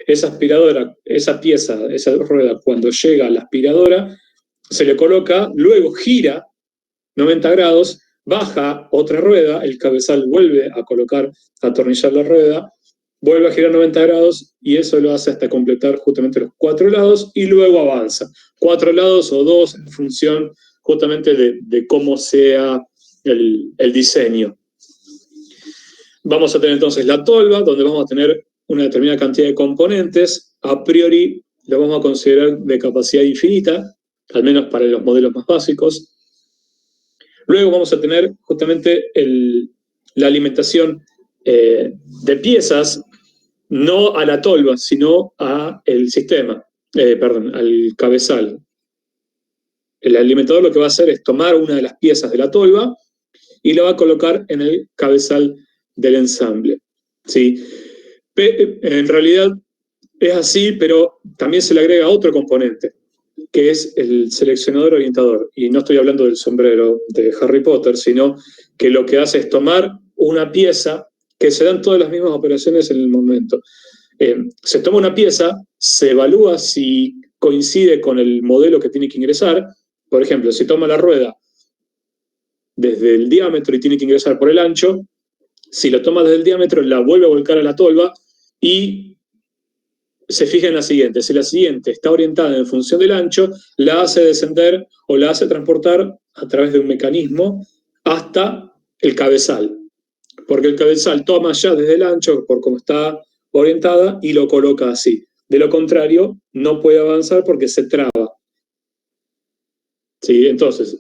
Esa pieza, esa rueda, cuando llega a la aspiradora, se le coloca, luego gira 90 grados, baja otra rueda, el cabezal vuelve a atornillar la rueda, vuelve a girar 90 grados y eso lo hace hasta completar justamente los 4 lados y luego avanza. 4 lados o 2 en función justamente de cómo sea el diseño. Vamos a tener entonces la tolva, donde vamos a tener una determinada cantidad de componentes. A priori lo vamos a considerar de capacidad infinita, al menos para los modelos más básicos. Luego vamos a tener justamente la alimentación de piezas, no a la tolva, sino al sistema, al cabezal. El alimentador lo que va a hacer es tomar una de las piezas de la tolva y la va a colocar en el cabezal del ensamble. ¿Sí? En realidad es así, pero también se le agrega otro componente, que es el seleccionador orientador. Y no estoy hablando del sombrero de Harry Potter, sino que lo que hace es tomar una pieza, que se dan todas las mismas operaciones en el momento. Se toma una pieza, se evalúa si coincide con el modelo que tiene que ingresar. Por ejemplo, si toma la rueda desde el diámetro y tiene que ingresar por el ancho, si lo toma desde el diámetro, la vuelve a volcar a la tolva y se fija en la siguiente. Si la siguiente está orientada en función del ancho, la hace descender o la hace transportar a través de un mecanismo hasta el cabezal. Porque el cabezal toma ya desde el ancho, por cómo está orientada, y lo coloca así. De lo contrario, no puede avanzar porque se traba. ¿Sí? Entonces,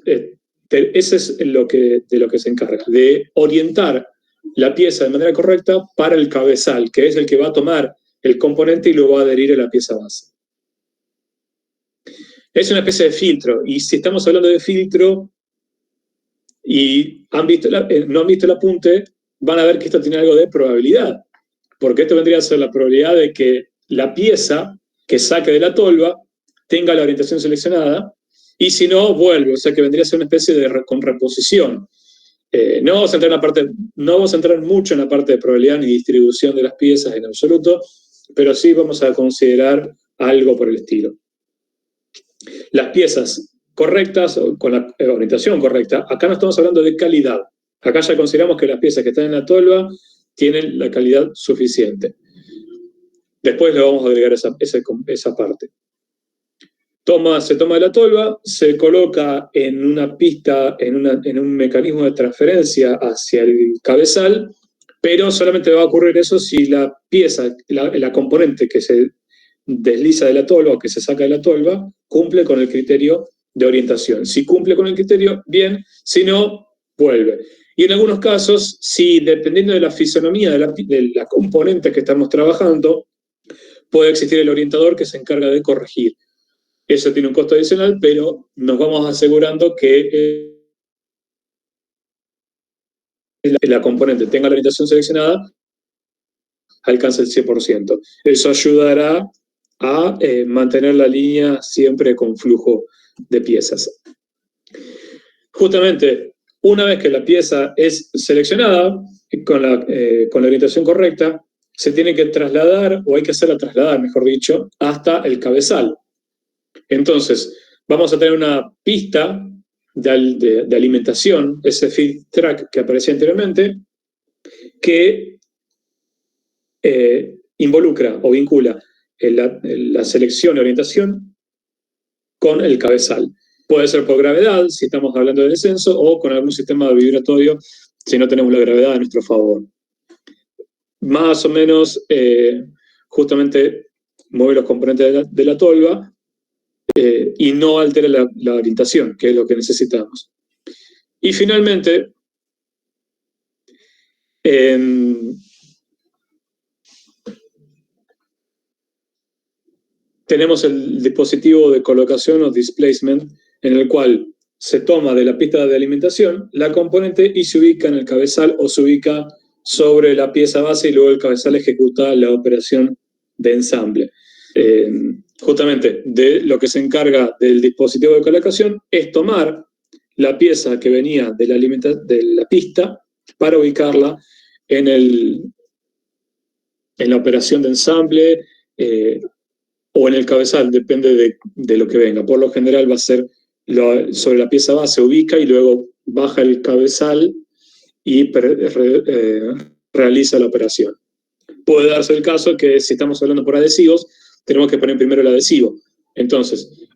ese es de lo que se encarga, de orientar la pieza de manera correcta para el cabezal, que es el que va a tomar el componente y lo va a adherir a la pieza base. Es una especie de filtro, y si estamos hablando de filtro y no han visto el apunte, van a ver que esto tiene algo de probabilidad, porque esto vendría a ser la probabilidad de que la pieza que saque de la tolva tenga la orientación seleccionada, y si no, vuelve, o sea que vendría a ser una especie de reposición. No vamos a entrar mucho en la parte de probabilidad ni distribución de las piezas en absoluto, pero sí vamos a considerar algo por el estilo. Las piezas correctas, con la orientación correcta, acá no estamos hablando de calidad. Acá ya consideramos que las piezas que están en la tolva tienen la calidad suficiente. Después le vamos a agregar esa parte. Se toma de la tolva, se coloca en una pista, en un mecanismo de transferencia hacia el cabezal, pero solamente va a ocurrir eso si la pieza, la componente que se desliza de la tolva o que se saca de la tolva, cumple con el criterio de orientación. Si cumple con el criterio, bien, si no, vuelve. Y en algunos casos, si dependiendo de la fisonomía de la componente que estamos trabajando, puede existir el orientador que se encarga de corregir. Eso tiene un costo adicional, pero nos vamos asegurando que la componente tenga la orientación seleccionada, alcance el 100%. Eso ayudará a mantener la línea siempre con flujo de piezas. Justamente, una vez que la pieza es seleccionada, con la orientación correcta, se tiene que trasladar, o hay que hacerla trasladar, mejor dicho, hasta el cabezal. Entonces, vamos a tener una pista de alimentación, ese feed track que aparecía anteriormente, que involucra o vincula la selección y orientación con el cabezal. Puede ser por gravedad, si estamos hablando de descenso, o con algún sistema vibratorio, si no tenemos la gravedad a nuestro favor. Más o menos, justamente, mueve los componentes de la tolva y no altera la orientación, que es lo que necesitamos. Y finalmente, tenemos el dispositivo de colocación o displacement, en el cual se toma de la pista de alimentación la componente y se ubica en el cabezal o se ubica sobre la pieza base y luego el cabezal ejecuta la operación de ensamble. Justamente de lo que se encarga del dispositivo de colocación es tomar la pieza que venía de la pista para ubicarla en la operación de ensamble o en el cabezal, depende de lo que venga. Por lo general va a ser sobre la pieza base, ubica y luego baja el cabezal y realiza la operación. Puede darse el caso que si estamos hablando por adhesivos, tenemos que poner primero el adhesivo. Entonces,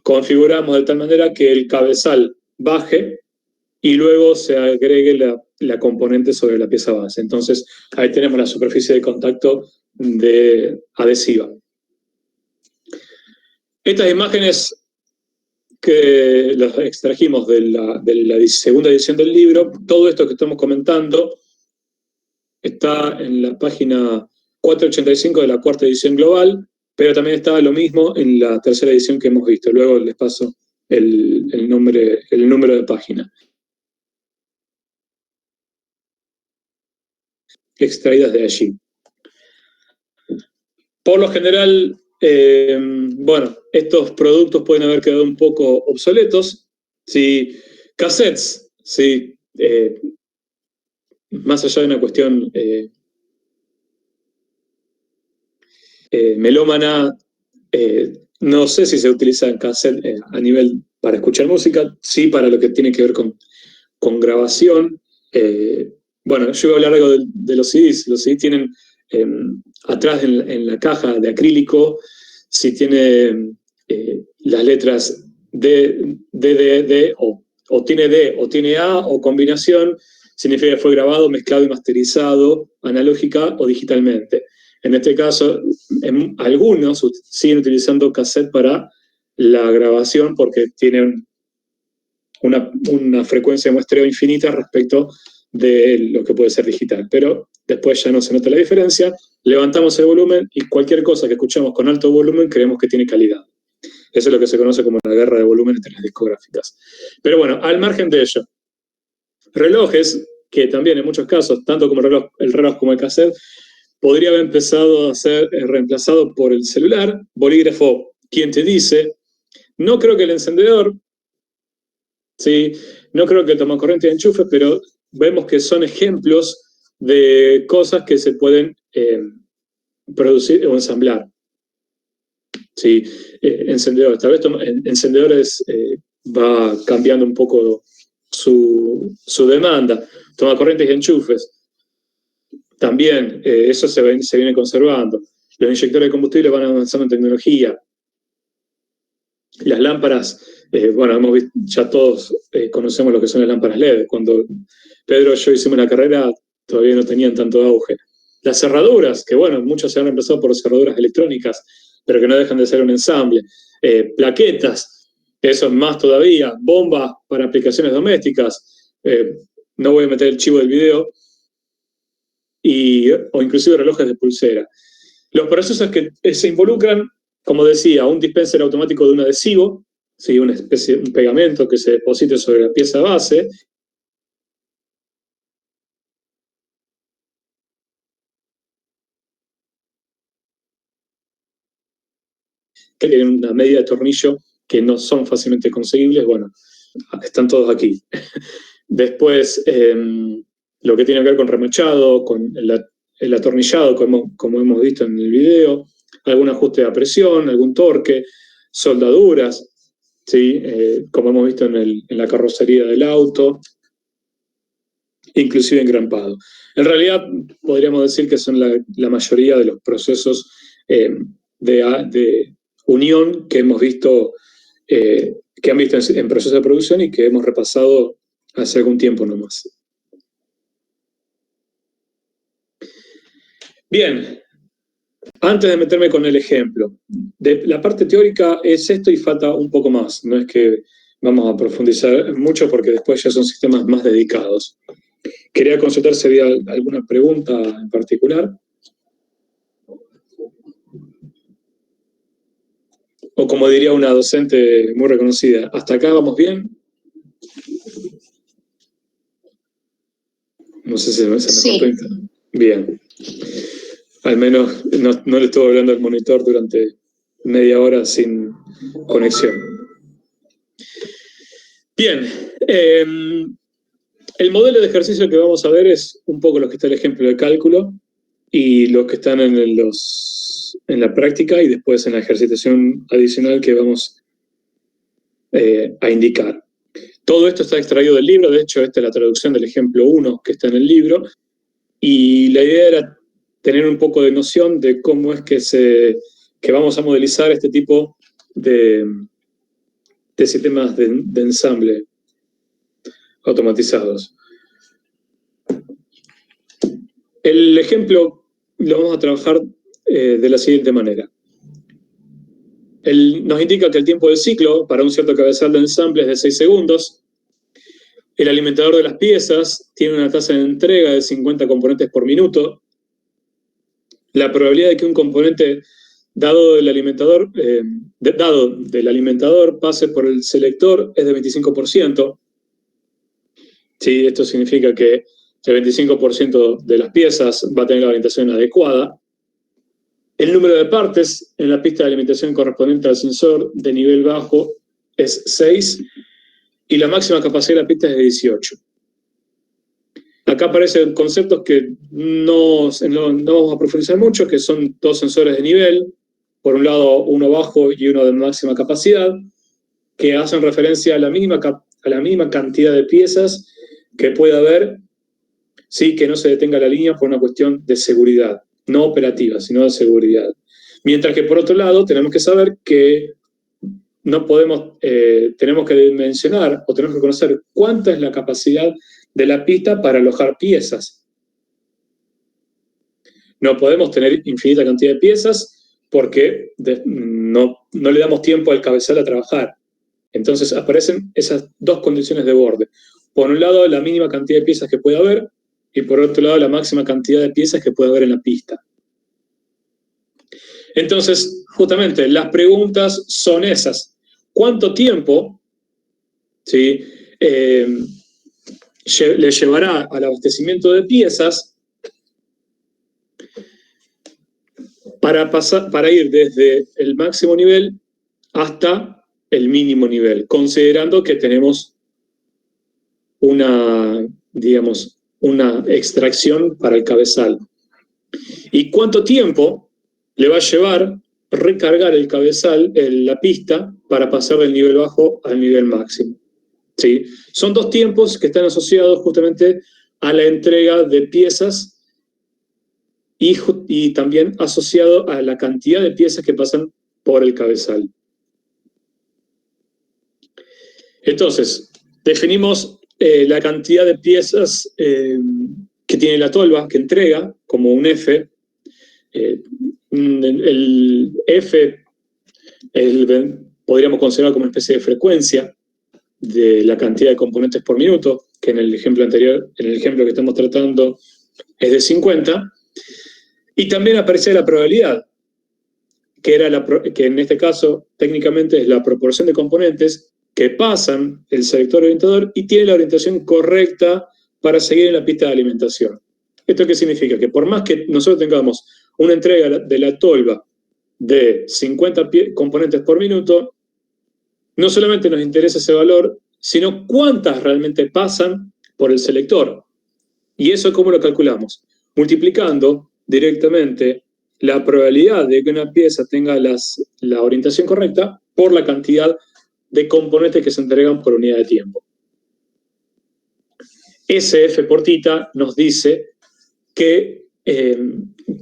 configuramos de tal manera que el cabezal baje y luego se agregue la componente sobre la pieza base. Entonces, ahí tenemos la superficie de contacto adhesiva. Estas imágenes que las extrajimos de la segunda edición del libro, todo esto que estamos comentando está en la página 485 de la cuarta edición global, pero también está lo mismo en la tercera edición que hemos visto. Luego les paso el número de página. Extraídas de allí. Por lo general, bueno, estos productos pueden haber quedado un poco obsoletos. Si cassettes, si, más allá de una cuestión melómana, no sé si se utiliza en cassette a nivel para escuchar música, sí para lo que tiene que ver con grabación. Bueno, yo voy a hablar algo de los CDs. Los CDs tienen atrás en la caja de acrílico, si tiene las letras D, o tiene D o tiene A o combinación, significa que fue grabado, mezclado y masterizado analógica o digitalmente. En este caso, algunos siguen utilizando cassette para la grabación porque tienen una frecuencia de muestreo infinita respecto de lo que puede ser digital. Pero después ya no se nota la diferencia, levantamos el volumen y cualquier cosa que escuchamos con alto volumen creemos que tiene calidad. Eso es lo que se conoce como la guerra de volumen entre las discográficas. Pero bueno, al margen de ello, relojes, que también en muchos casos, tanto como el reloj como el cassette, podría haber empezado a ser reemplazado por el celular, bolígrafo, ¿quién te dice? No creo que el encendedor, ¿sí? No creo que el tomacorriente de enchufe, pero vemos que son ejemplos de cosas que se pueden producir o ensamblar. ¿Sí? Encendedores, tal vez encendedores va cambiando un poco su demanda. Tomacorrientes y enchufes, también eso se viene conservando. Los inyectores de combustible van avanzando en tecnología. Las lámparas, bueno, hemos visto, ya todos conocemos lo que son las lámparas LED. Cuando Pedro y yo hicimos la carrera, todavía no tenían tanto auge. Las cerraduras, que bueno, muchos se han reemplazado por cerraduras electrónicas, pero que no dejan de ser un ensamble. Plaquetas, eso más todavía. Bombas para aplicaciones domésticas. No voy a meter el chivo del video. O inclusive relojes de pulsera. Los procesos que se involucran, como decía, un dispenser automático de un adhesivo, ¿sí? Una especie de un pegamento que se deposite sobre la pieza base, que tienen una medida de tornillo que no son fácilmente conseguibles. Bueno, están todos aquí. Después, lo que tiene que ver con remachado, con el atornillado, como hemos visto en el video, algún ajuste de presión, algún torque, soldaduras. ¿sí? Como hemos visto en la carrocería del auto, inclusive engrampado. En realidad, podríamos decir que son la mayoría de los procesos de unión que hemos visto, que han visto en procesos de producción y que hemos repasado hace algún tiempo nomás. Bien, antes de meterme con el ejemplo, la parte teórica es esto y falta un poco más. No es que vamos a profundizar mucho porque después ya son sistemas más dedicados. Quería consultar si había alguna pregunta en particular. O como diría una docente muy reconocida, ¿hasta acá vamos bien? No sé si se me cortó. Bien. Al menos no le estuve hablando al monitor durante media hora sin conexión. Bien. El modelo de ejercicio que vamos a ver es un poco lo que está en el ejemplo de cálculo y los que están en la práctica y después en la ejercitación adicional que vamos a indicar. Todo esto está extraído del libro, de hecho esta es la traducción del ejemplo 1 que está en el libro, y la idea era tener un poco de noción de cómo es que vamos a modelizar este tipo de sistemas de ensamble automatizados. El ejemplo lo vamos a trabajar de la siguiente manera. Nos indica que el tiempo del ciclo para un cierto cabezal de ensamble es de 6 segundos. El alimentador de las piezas tiene una tasa de entrega de 50 componentes por minuto. La probabilidad de que un componente dado del alimentador pase por el selector es de 25%. Sí, esto significa que el 25% de las piezas va a tener la orientación adecuada. El número de partes en la pista de alimentación correspondiente al sensor de nivel bajo es 6 y la máxima capacidad de la pista es de 18. Acá aparecen conceptos que no vamos a profundizar mucho, que son dos sensores de nivel, por un lado uno bajo y uno de máxima capacidad, que hacen referencia a la mínima cantidad de piezas que pueda haber, sí, que no se detenga la línea por una cuestión de seguridad, no operativa, sino de seguridad. Mientras que por otro lado tenemos que saber que no podemos, tenemos que dimensionar o tenemos que conocer cuánta es la capacidad de la pista para alojar piezas. No podemos tener infinita cantidad de piezas porque no le damos tiempo al cabezal a trabajar. Entonces aparecen esas dos condiciones de borde. Por un lado, la mínima cantidad de piezas que puede haber, y por otro lado, la máxima cantidad de piezas que puede haber en la pista. Entonces, justamente, las preguntas son esas. ¿Cuánto tiempo, ¿sí?, le llevará al abastecimiento de piezas para ir desde el máximo nivel hasta el mínimo nivel, considerando que tenemos una extracción para el cabezal? ¿Y cuánto tiempo le va a llevar recargar el cabezal, la pista, para pasar del nivel bajo al nivel máximo? ¿Sí? Son dos tiempos que están asociados justamente a la entrega de piezas y también asociado a la cantidad de piezas que pasan por el cabezal. Entonces, definimos la cantidad de piezas que tiene la tolva, que entrega, como un F. El F podríamos considerar como una especie de frecuencia de la cantidad de componentes por minuto, que en el ejemplo anterior, en el ejemplo que estamos tratando, es de 50. Y también aparece la probabilidad, que en este caso técnicamente es la proporción de componentes que pasan el selector orientador y tiene la orientación correcta para seguir en la pista de alimentación. ¿Esto qué significa? Que por más que nosotros tengamos una entrega de la tolva de 50 componentes por minuto, no solamente nos interesa ese valor, sino cuántas realmente pasan por el selector. ¿Y eso cómo lo calculamos? Multiplicando directamente la probabilidad de que una pieza tenga la orientación correcta por la cantidad de componentes que se entregan por unidad de tiempo. SF por tita nos dice que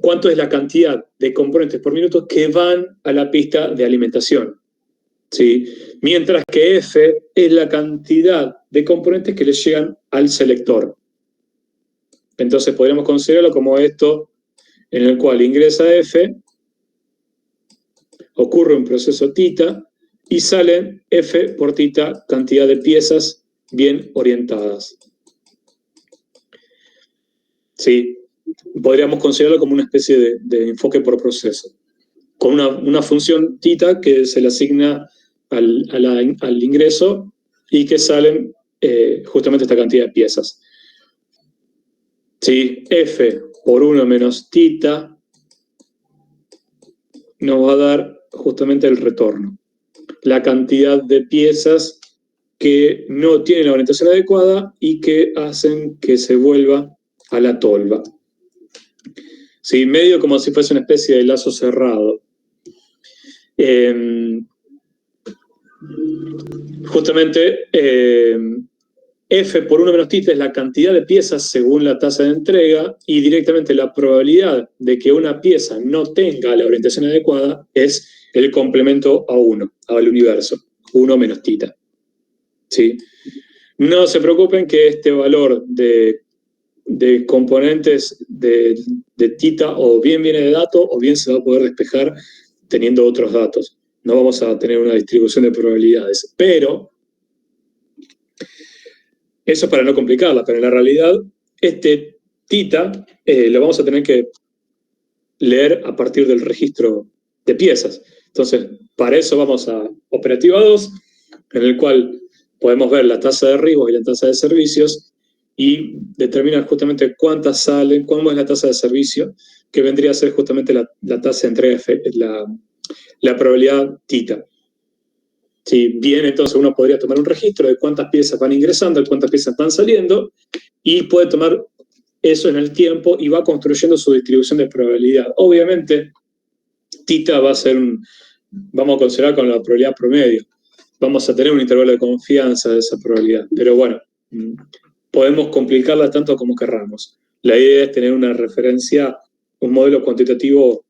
cuánto es la cantidad de componentes por minuto que van a la pista de alimentación, ¿sí? Mientras que F es la cantidad de componentes que le llegan al selector. Entonces podríamos considerarlo como esto, en el cual ingresa F, ocurre un proceso tita, y sale F por tita cantidad de piezas bien orientadas. ¿Sí? Podríamos considerarlo como una especie de enfoque por proceso, con una función tita que se le asigna al ingreso y que salen justamente esta cantidad de piezas. ¿Sí? F por 1 menos tita nos va a dar justamente el retorno, la cantidad de piezas que no tienen la orientación adecuada y que hacen que se vuelva a la tolva. ¿Sí? Medio como si fuese una especie de lazo cerrado. Justamente F por 1 menos tita es la cantidad de piezas según la tasa de entrega, y directamente la probabilidad de que una pieza no tenga la orientación adecuada es el complemento a 1, al universo, 1 menos tita. ¿Sí? No se preocupen que este valor de componentes de tita o bien viene de dato o bien se va a poder despejar teniendo otros datos. No vamos a tener una distribución de probabilidades, pero eso es para no complicarla, pero en la realidad este tita lo vamos a tener que leer a partir del registro de piezas. Entonces, para eso vamos a operativa 2, en el cual podemos ver la tasa de derribos y la tasa de servicios y determinar justamente cuántas salen, cómo es la tasa de servicio, que vendría a ser justamente la tasa de entrega, la probabilidad tita. Si bien, entonces uno podría tomar un registro de cuántas piezas van ingresando, de cuántas piezas van saliendo, y puede tomar eso en el tiempo y va construyendo su distribución de probabilidad. Obviamente, tita va a ser vamos a considerar con la probabilidad promedio. Vamos a tener un intervalo de confianza de esa probabilidad. Pero bueno, podemos complicarla tanto como querramos. La idea es tener una referencia, un modelo cuantitativo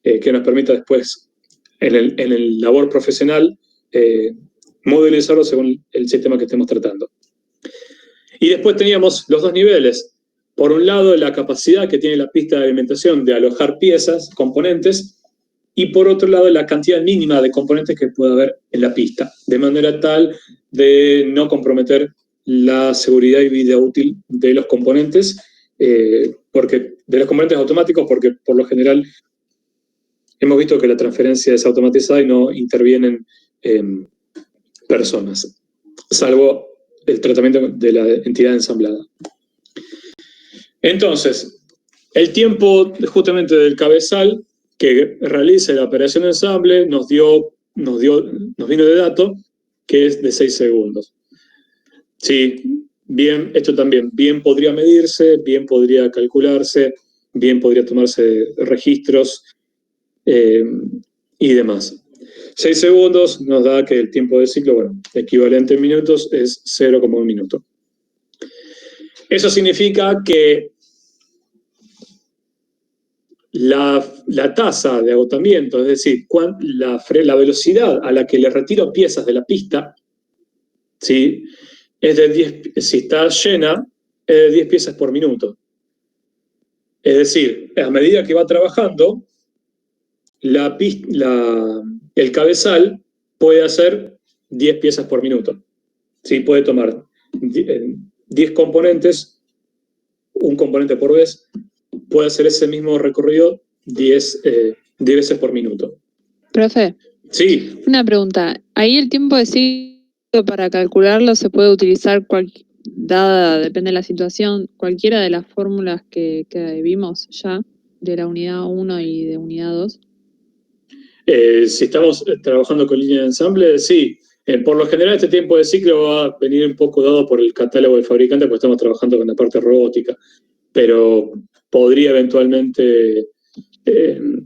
que nos permita después, en el labor profesional, modelizarlo según el sistema que estemos tratando. Y después teníamos los dos niveles. Por un lado, la capacidad que tiene la pista de alimentación de alojar piezas, componentes, y por otro lado, la cantidad mínima de componentes que puede haber en la pista, de manera tal de no comprometer la seguridad y vida útil de los componentes, automáticos, porque por lo general hemos visto que la transferencia es automatizada y no intervienen personas, salvo el tratamiento de la entidad ensamblada. Entonces, el tiempo justamente del cabezal que realice la operación de ensamble nos vino de dato, que es de 6 segundos. Sí, bien, esto también bien podría medirse, bien podría calcularse, bien podría tomarse registros y demás. 6 segundos nos da que el tiempo de ciclo, bueno, equivalente en minutos, es 0,1 minuto. Eso significa que la tasa de agotamiento, es decir, la velocidad a la que le retiro piezas de la pista, ¿sí? Es de 10, si está llena, es de 10 piezas por minuto. Es decir, a medida que va trabajando, el cabezal puede hacer 10 piezas por minuto. ¿Sí? Puede tomar 10 componentes, un componente por vez, puede hacer ese mismo recorrido 10 veces por minuto. Profe. Sí. Una pregunta. Ahí el tiempo de ciclo para calcularlo se puede utilizar, depende de la situación, cualquiera de las fórmulas que vimos ya, de la unidad 1 y de unidad 2. Si estamos trabajando con línea de ensamble, sí. Por lo general este tiempo de ciclo va a venir un poco dado por el catálogo del fabricante, porque estamos trabajando con la parte robótica, pero podría eventualmente,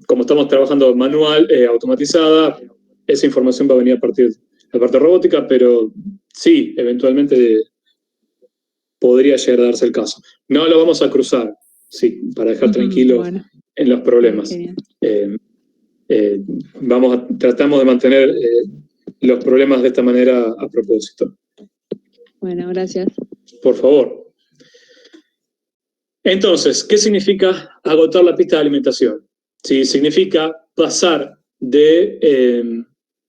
como estamos trabajando manual, automatizada, esa información va a venir a partir de la parte robótica, pero sí, eventualmente podría llegar a darse el caso. No lo vamos a cruzar, sí, para dejar tranquilos Bueno. en los problemas. Tratamos de mantener los problemas de esta manera a propósito. Bueno, gracias. Por favor. Entonces, ¿qué significa agotar la pista de alimentación? Sí, significa pasar desde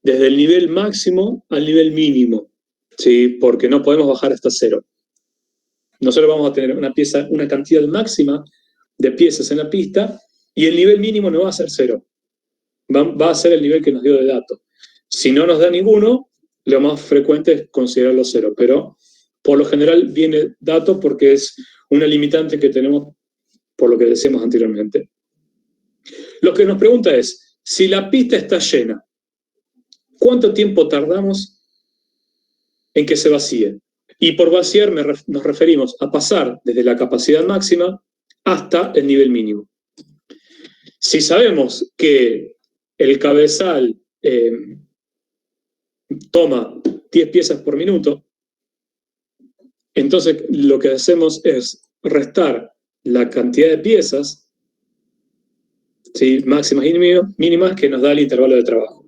el nivel máximo al nivel mínimo, ¿sí? Porque no podemos bajar hasta cero. Nosotros vamos a tener una cantidad máxima de piezas en la pista y el nivel mínimo no va a ser cero. Va a ser el nivel que nos dio de datos. Si no nos da ninguno, lo más frecuente es considerarlo cero, pero por lo general viene dato porque es una limitante que tenemos por lo que decíamos anteriormente. Lo que nos pregunta es, si la pista está llena, ¿cuánto tiempo tardamos en que se vacíe? Y por vaciar nos referimos a pasar desde la capacidad máxima hasta el nivel mínimo. Si sabemos que el cabezal toma 10 piezas por minuto, entonces lo que hacemos es restar la cantidad de piezas, ¿sí? Máximas y mínimas, que nos da el intervalo de trabajo.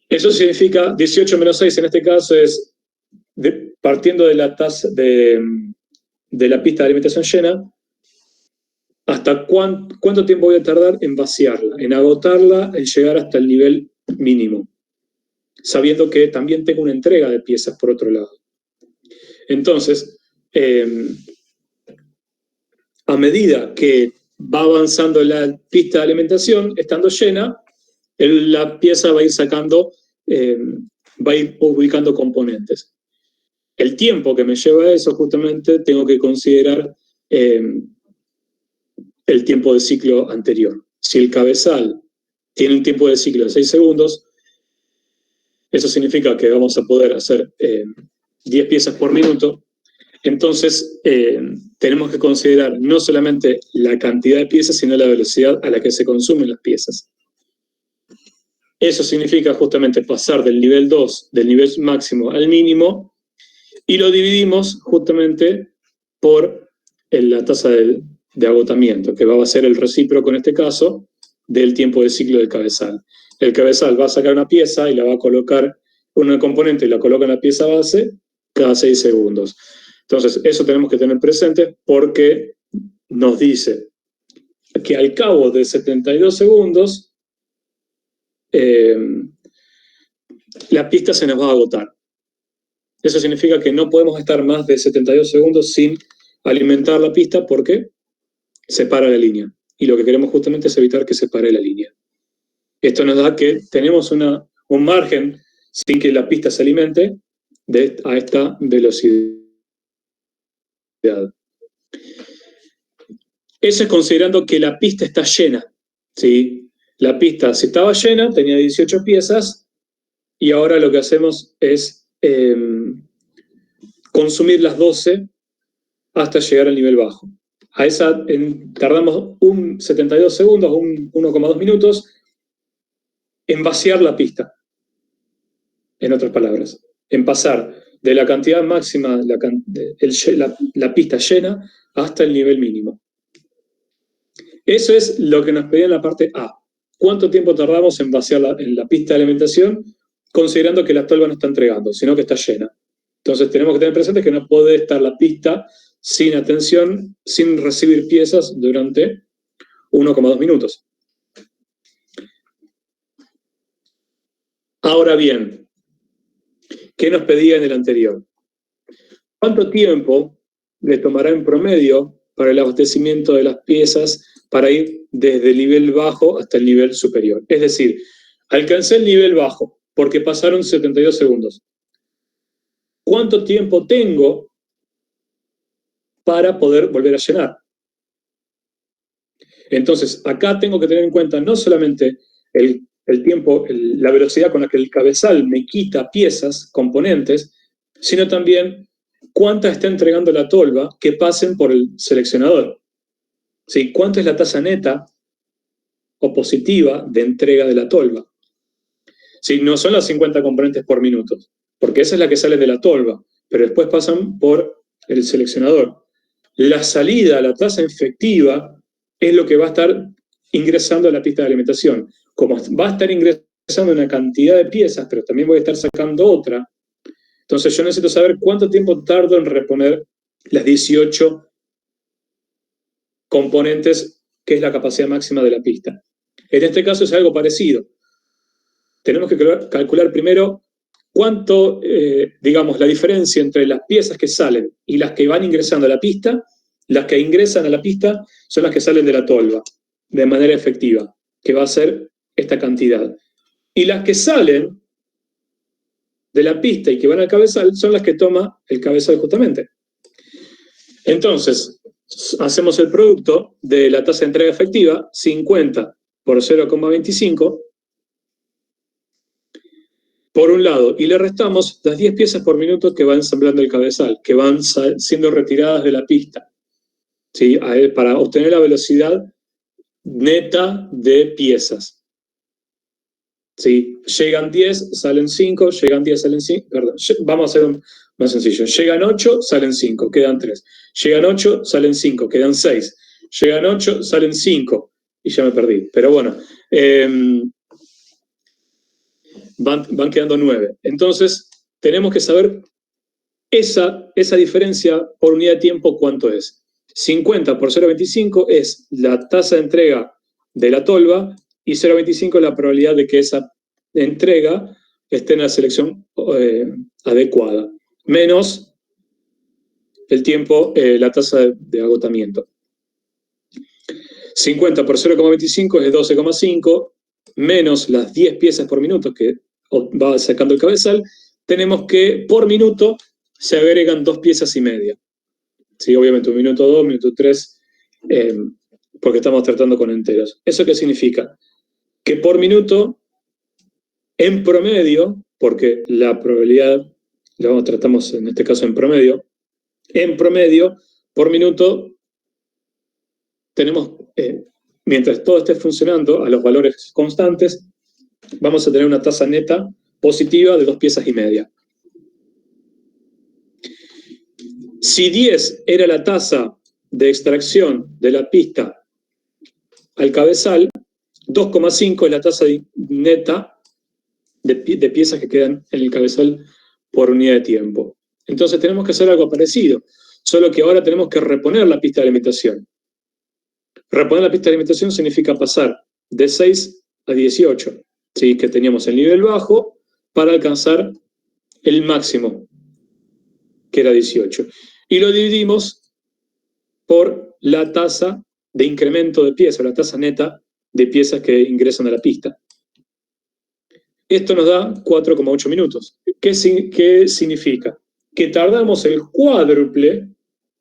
Eso significa 18 menos 6 en este caso es partiendo de la tasa de la pista de alimentación llena, hasta cuánto tiempo voy a tardar en vaciarla, en agotarla, en llegar hasta el nivel mínimo, sabiendo que también tengo una entrega de piezas por otro lado. Entonces, a medida que va avanzando la pista de alimentación, estando llena, la pieza va a ir sacando, va a ir ubicando componentes. El tiempo que me lleva a eso, justamente, tengo que considerar el tiempo de ciclo anterior. Si el cabezal tiene un tiempo de ciclo de 6 segundos, eso significa que vamos a poder hacer 10 piezas por minuto. Entonces, tenemos que considerar no solamente la cantidad de piezas, sino la velocidad a la que se consumen las piezas. Eso significa justamente pasar del nivel 2, del nivel máximo al mínimo, y lo dividimos justamente por la tasa de agotamiento, que va a ser el recíproco en este caso del tiempo de ciclo del cabezal. El cabezal va a sacar una pieza y la va a colocar, un componente y la coloca en la pieza base cada 6 segundos. Entonces, eso tenemos que tener presente porque nos dice que al cabo de 72 segundos la pista se nos va a agotar. Eso significa que no podemos estar más de 72 segundos sin alimentar la pista porque se para la línea. Y lo que queremos justamente es evitar que se pare la línea. Esto nos da que tenemos un margen sin que la pista se alimente a esta velocidad. Eso es considerando que la pista está llena, ¿sí? La pista, si estaba llena, tenía 18 piezas y ahora lo que hacemos es consumir las 12 hasta llegar al nivel bajo. A esa tardamos 72 segundos, 1,2 minutos en vaciar la pista. En otras palabras, en pasar de la cantidad máxima, la pista llena, hasta el nivel mínimo. Eso es lo que nos pedía en la parte A. ¿Cuánto tiempo tardamos en vaciar en la pista de alimentación, considerando que la tolva no está entregando, sino que está llena? Entonces tenemos que tener presente que no puede estar la pista sin atención, sin recibir piezas durante 1,2 minutos. Ahora bien, ¿qué nos pedía en el anterior? ¿Cuánto tiempo le tomará en promedio para el abastecimiento de las piezas para ir desde el nivel bajo hasta el nivel superior? Es decir, alcancé el nivel bajo porque pasaron 72 segundos. ¿Cuánto tiempo tengo para poder volver a llenar? Entonces, acá tengo que tener en cuenta no solamente el tiempo, la velocidad con la que el cabezal me quita piezas, componentes, sino también cuánta está entregando la tolva que pasen por el seleccionador. ¿Sí? ¿Cuánto es la tasa neta o positiva de entrega de la tolva? ¿Sí? No son las 50 componentes por minuto, porque esa es la que sale de la tolva, pero después pasan por el seleccionador. La salida, la tasa efectiva, es lo que va a estar ingresando a la pista de alimentación. Como va a estar ingresando una cantidad de piezas, pero también voy a estar sacando otra, entonces yo necesito saber cuánto tiempo tardo en reponer las 18 componentes, que es la capacidad máxima de la pista. En este caso es algo parecido. Tenemos que calcular primero cuánto, digamos, la diferencia entre las piezas que salen y las que van ingresando a la pista. Las que ingresan a la pista son las que salen de la tolva, de manera efectiva, que va a ser esta cantidad. Y las que salen de la pista y que van al cabezal son las que toma el cabezal justamente. Entonces, hacemos el producto de la tasa de entrega efectiva, 50 por 0,25, por un lado, y le restamos las 10 piezas por minuto que va ensamblando el cabezal, que van siendo retiradas de la pista, ¿sí? Para obtener la velocidad neta de piezas. ¿Sí? Llegan 10, salen 5, llegan 10, salen 5, perdón, vamos a hacer más sencillo. Llegan 8, salen 5, quedan 3. Llegan 8, salen 5, quedan 6. Llegan 8, salen 5, y ya me perdí. Pero bueno, van quedando 9. Entonces, tenemos que saber esa diferencia por unidad de tiempo, ¿cuánto es? 50 por 0,25 es la tasa de entrega de la tolva, y 0,25 es la probabilidad de que esa entrega esté en la selección adecuada, menos el tiempo, la tasa de agotamiento. 50 por 0,25 es 12,5, menos las 10 piezas por minuto que va sacando el cabezal, tenemos que por minuto se agregan 2 piezas y media. Sí, obviamente un minuto 2, minuto 3, porque estamos tratando con enteros. ¿Eso qué significa? Que por minuto, en promedio, porque la probabilidad, lo tratamos en este caso en promedio, por minuto, tenemos, mientras todo esté funcionando a los valores constantes, vamos a tener una tasa neta positiva de 2 piezas y media. Si 10 era la tasa de extracción de la pista al cabezal, 2,5 es la tasa neta de piezas que quedan en el cabezal por unidad de tiempo. Entonces tenemos que hacer algo parecido, solo que ahora tenemos que reponer la pista de alimentación. Reponer la pista de alimentación significa pasar de 6 a 18, ¿sí? Que teníamos el nivel bajo para alcanzar el máximo, que era 18. Y lo dividimos por la tasa de incremento de piezas, la tasa neta de piezas que ingresan a la pista. Esto nos da 4,8 minutos. ¿Qué significa? Que tardamos el cuádruple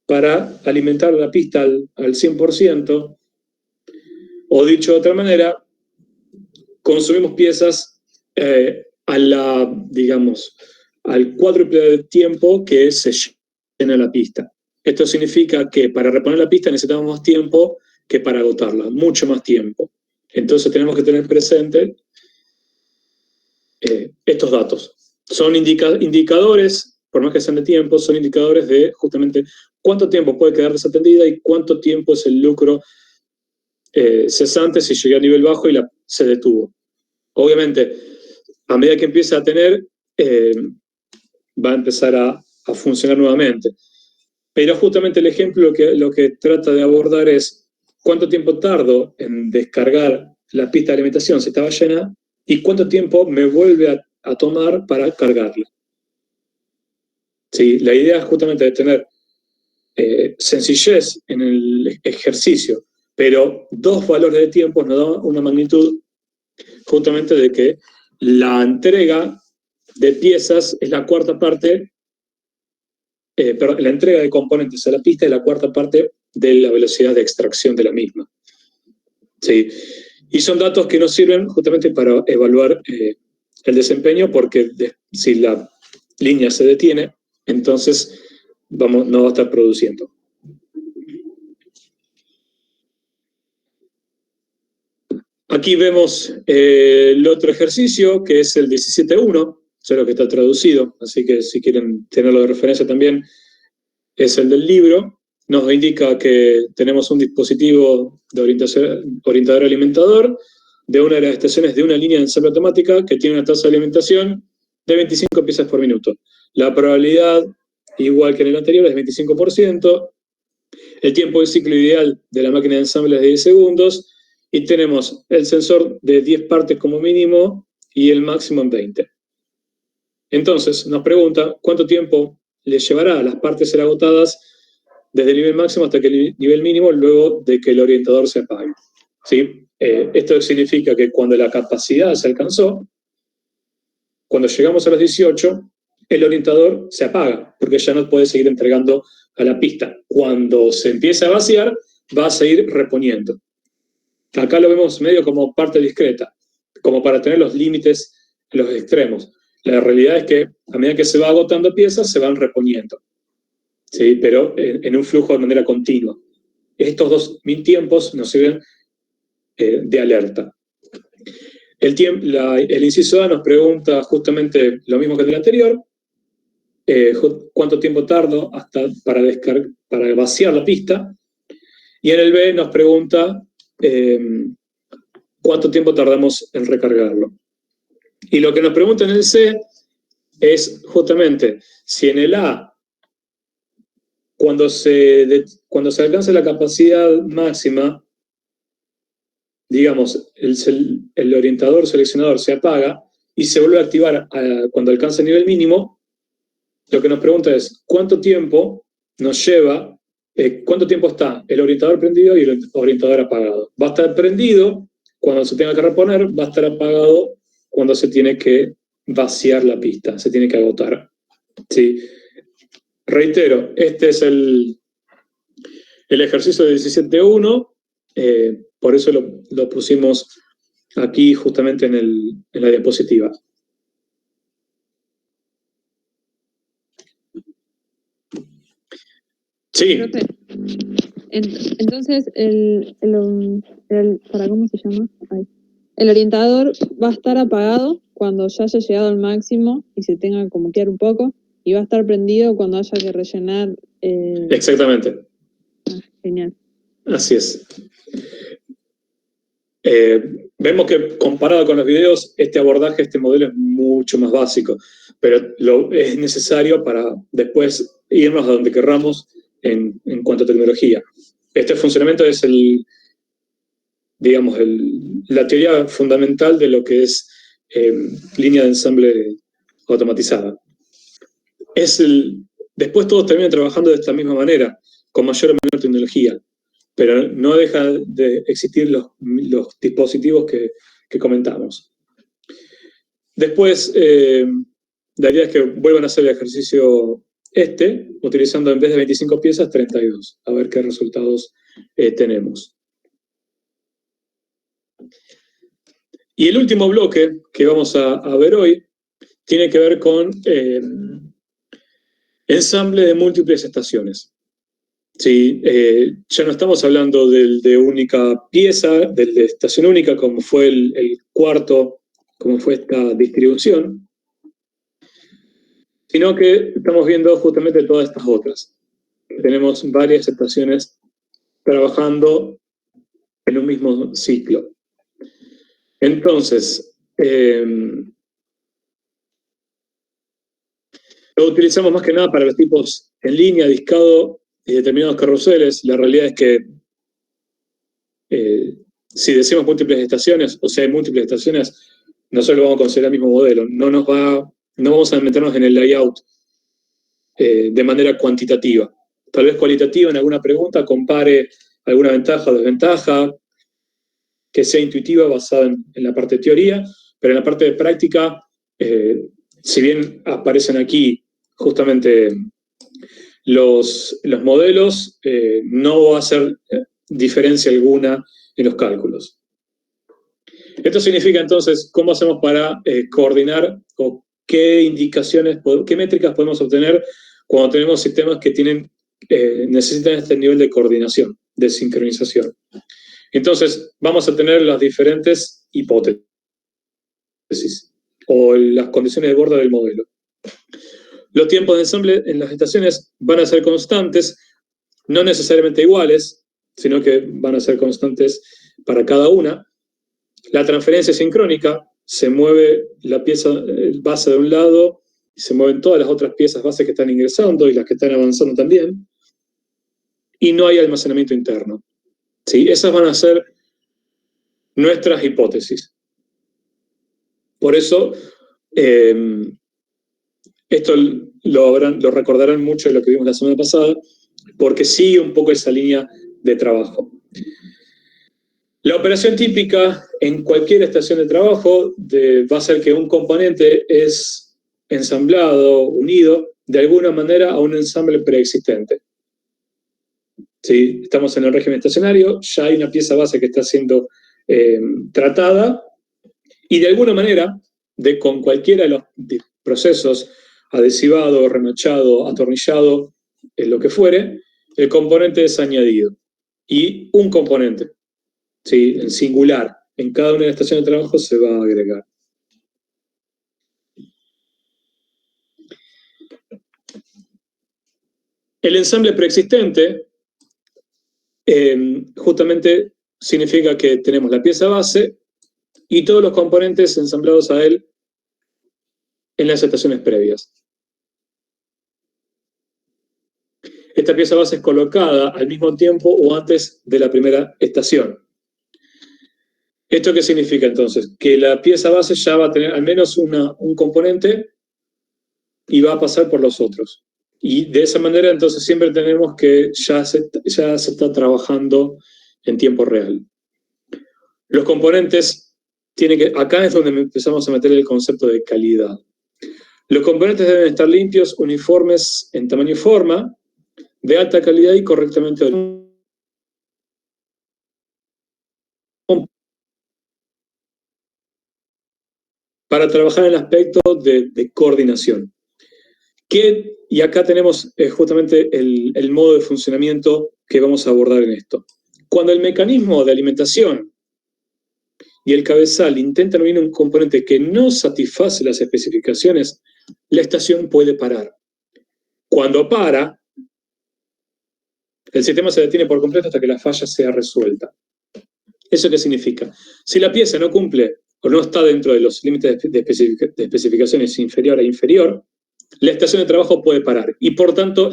para alimentar la pista al 100%, o dicho de otra manera, consumimos piezas al cuádruple de tiempo que se llena la pista. Esto significa que para reponer la pista necesitamos más tiempo que para agotarla, mucho más tiempo. Entonces tenemos que tener presente estos datos. Son indicadores, por más que sean de tiempo, son indicadores de justamente cuánto tiempo puede quedar desatendida y cuánto tiempo es el lucro cesante si llegué a nivel bajo y se detuvo. Obviamente, a medida que empiece a tener, va a empezar a funcionar nuevamente. Pero justamente el ejemplo lo que trata de abordar es cuánto tiempo tardo en descargar la pista de alimentación si estaba llena y cuánto tiempo me vuelve a tomar para cargarla. ¿Sí? La idea es justamente de tener sencillez en el ejercicio, pero 2 valores de tiempo nos da una magnitud justamente de que la entrega de piezas es la cuarta parte, la entrega de componentes a la pista es la cuarta parte de la velocidad de extracción de la misma. ¿Sí? Y son datos que nos sirven justamente para evaluar el desempeño, porque si la línea se detiene, entonces no va a estar produciendo. Aquí vemos el otro ejercicio, que es el 17.1, solo que está traducido, así que si quieren tenerlo de referencia también, es el del libro. Nos indica que tenemos un dispositivo de orientador alimentador de una de las estaciones de una línea de ensamble automática que tiene una tasa de alimentación de 25 piezas por minuto. La probabilidad, igual que en el anterior, es 25%. El tiempo de ciclo ideal de la máquina de ensamble es de 10 segundos. Y tenemos el sensor de 10 partes como mínimo y el máximo en 20. Entonces, nos pregunta cuánto tiempo le llevará a las partes ser agotadas desde el nivel máximo hasta el nivel mínimo luego de que el orientador se apague. ¿Sí? Esto significa que cuando la capacidad se alcanzó, cuando llegamos a los 18, el orientador se apaga, porque ya no puede seguir entregando a la pista. Cuando se empieza a vaciar, va a seguir reponiendo. Acá lo vemos medio como parte discreta, como para tener los límites, los extremos. La realidad es que a medida que se va agotando piezas, se van reponiendo, ¿sí? Pero en un flujo de manera continua. Estos dos tiempos nos sirven de alerta. El inciso A nos pregunta justamente lo mismo que el del anterior, cuánto tiempo tardo para vaciar la pista, y en el B nos pregunta cuánto tiempo tardamos en recargarlo. Y lo que nos pregunta en el C es justamente si en el A, cuando se alcanza la capacidad máxima, digamos, el orientador seleccionador se apaga y se vuelve a activar cuando alcanza el nivel mínimo, lo que nos pregunta es cuánto tiempo nos lleva, cuánto tiempo está el orientador prendido y el orientador apagado. Va a estar prendido cuando se tenga que reponer, va a estar apagado cuando se tiene que vaciar la pista, se tiene que agotar. ¿Sí? Reitero, este es el ejercicio de 17.1, por eso lo pusimos aquí justamente en la diapositiva. Sí. Entonces, ¿cómo se llama? El orientador va a estar apagado cuando ya haya llegado al máximo y se tenga que como quedar un poco, y va a estar prendido cuando haya que rellenar. Exactamente. Genial. Así es. Vemos que comparado con los videos, este abordaje, este modelo es mucho más básico, pero es necesario para después irnos a donde querramos en cuanto a tecnología. Este funcionamiento es la teoría fundamental de lo que es línea de ensamble automatizada. Después todos terminan trabajando de esta misma manera, con mayor o menor tecnología, pero no deja de existir los dispositivos que comentamos. Después, la idea es que vuelvan a hacer el ejercicio utilizando en vez de 25 piezas, 32, a ver qué resultados tenemos. Y el último bloque que vamos a ver hoy tiene que ver con ensamble de múltiples estaciones. Sí, ya no estamos hablando del de única pieza, del de estación única, como fue el cuarto, como fue esta distribución, sino que estamos viendo justamente todas estas otras. Tenemos varias estaciones trabajando en un mismo ciclo. Entonces, lo utilizamos más que nada para los tipos en línea, discado y determinados carruseles. La realidad es que si decimos múltiples estaciones, o sea, hay múltiples estaciones, nosotros vamos a considerar el mismo modelo. No vamos a meternos en el layout de manera cuantitativa. Tal vez cualitativa en alguna pregunta, compare alguna ventaja o desventaja, que sea intuitiva, basada en la parte de teoría, pero en la parte de práctica, si bien aparecen aquí justamente los modelos, no va a hacer diferencia alguna en los cálculos. Esto significa entonces, ¿cómo hacemos para coordinar o qué métricas podemos obtener cuando tenemos sistemas que necesitan este nivel de coordinación, de sincronización? Entonces, vamos a tener las diferentes hipótesis o las condiciones de borda del modelo. Los tiempos de ensamble en las estaciones van a ser constantes, no necesariamente iguales, sino que van a ser constantes para cada una. La transferencia es sincrónica, se mueve la pieza base de un lado y se mueven todas las otras piezas base que están ingresando y las que están avanzando también. Y no hay almacenamiento interno. ¿Sí? Esas van a ser nuestras hipótesis. Por eso, esto lo recordarán mucho de lo que vimos la semana pasada, porque sigue un poco esa línea de trabajo. La operación típica en cualquier estación de trabajo va a ser que un componente es ensamblado, unido, de alguna manera a un ensamble preexistente. ¿Sí? Estamos en el régimen estacionario, ya hay una pieza base que está siendo tratada, y de alguna manera, con cualquiera de los procesos, adhesivado, remachado, atornillado, lo que fuere, el componente es añadido. Y un componente, ¿sí? En singular, en cada una de las estaciones de trabajo se va a agregar. El ensamble preexistente justamente significa que tenemos la pieza base y todos los componentes ensamblados a él en las estaciones previas. Esta pieza base es colocada al mismo tiempo o antes de la primera estación. ¿Esto qué significa entonces? Que la pieza base ya va a tener al menos un componente y va a pasar por los otros. Y de esa manera entonces siempre tenemos que ya se está trabajando en tiempo real. Los componentes tienen que, acá es donde empezamos a meter el concepto de calidad. Los componentes deben estar limpios, uniformes en tamaño y forma, de alta calidad y correctamente orientados. Para trabajar en el aspecto de coordinación. Y acá tenemos justamente el modo de funcionamiento que vamos a abordar en esto. Cuando el mecanismo de alimentación y el cabezal intentan unir un componente que no satisface las especificaciones, la estación puede parar. Cuando para, el sistema se detiene por completo hasta que la falla sea resuelta. ¿Eso qué significa? Si la pieza no cumple o no está dentro de los límites de especificaciones inferior a inferior, la estación de trabajo puede parar y por tanto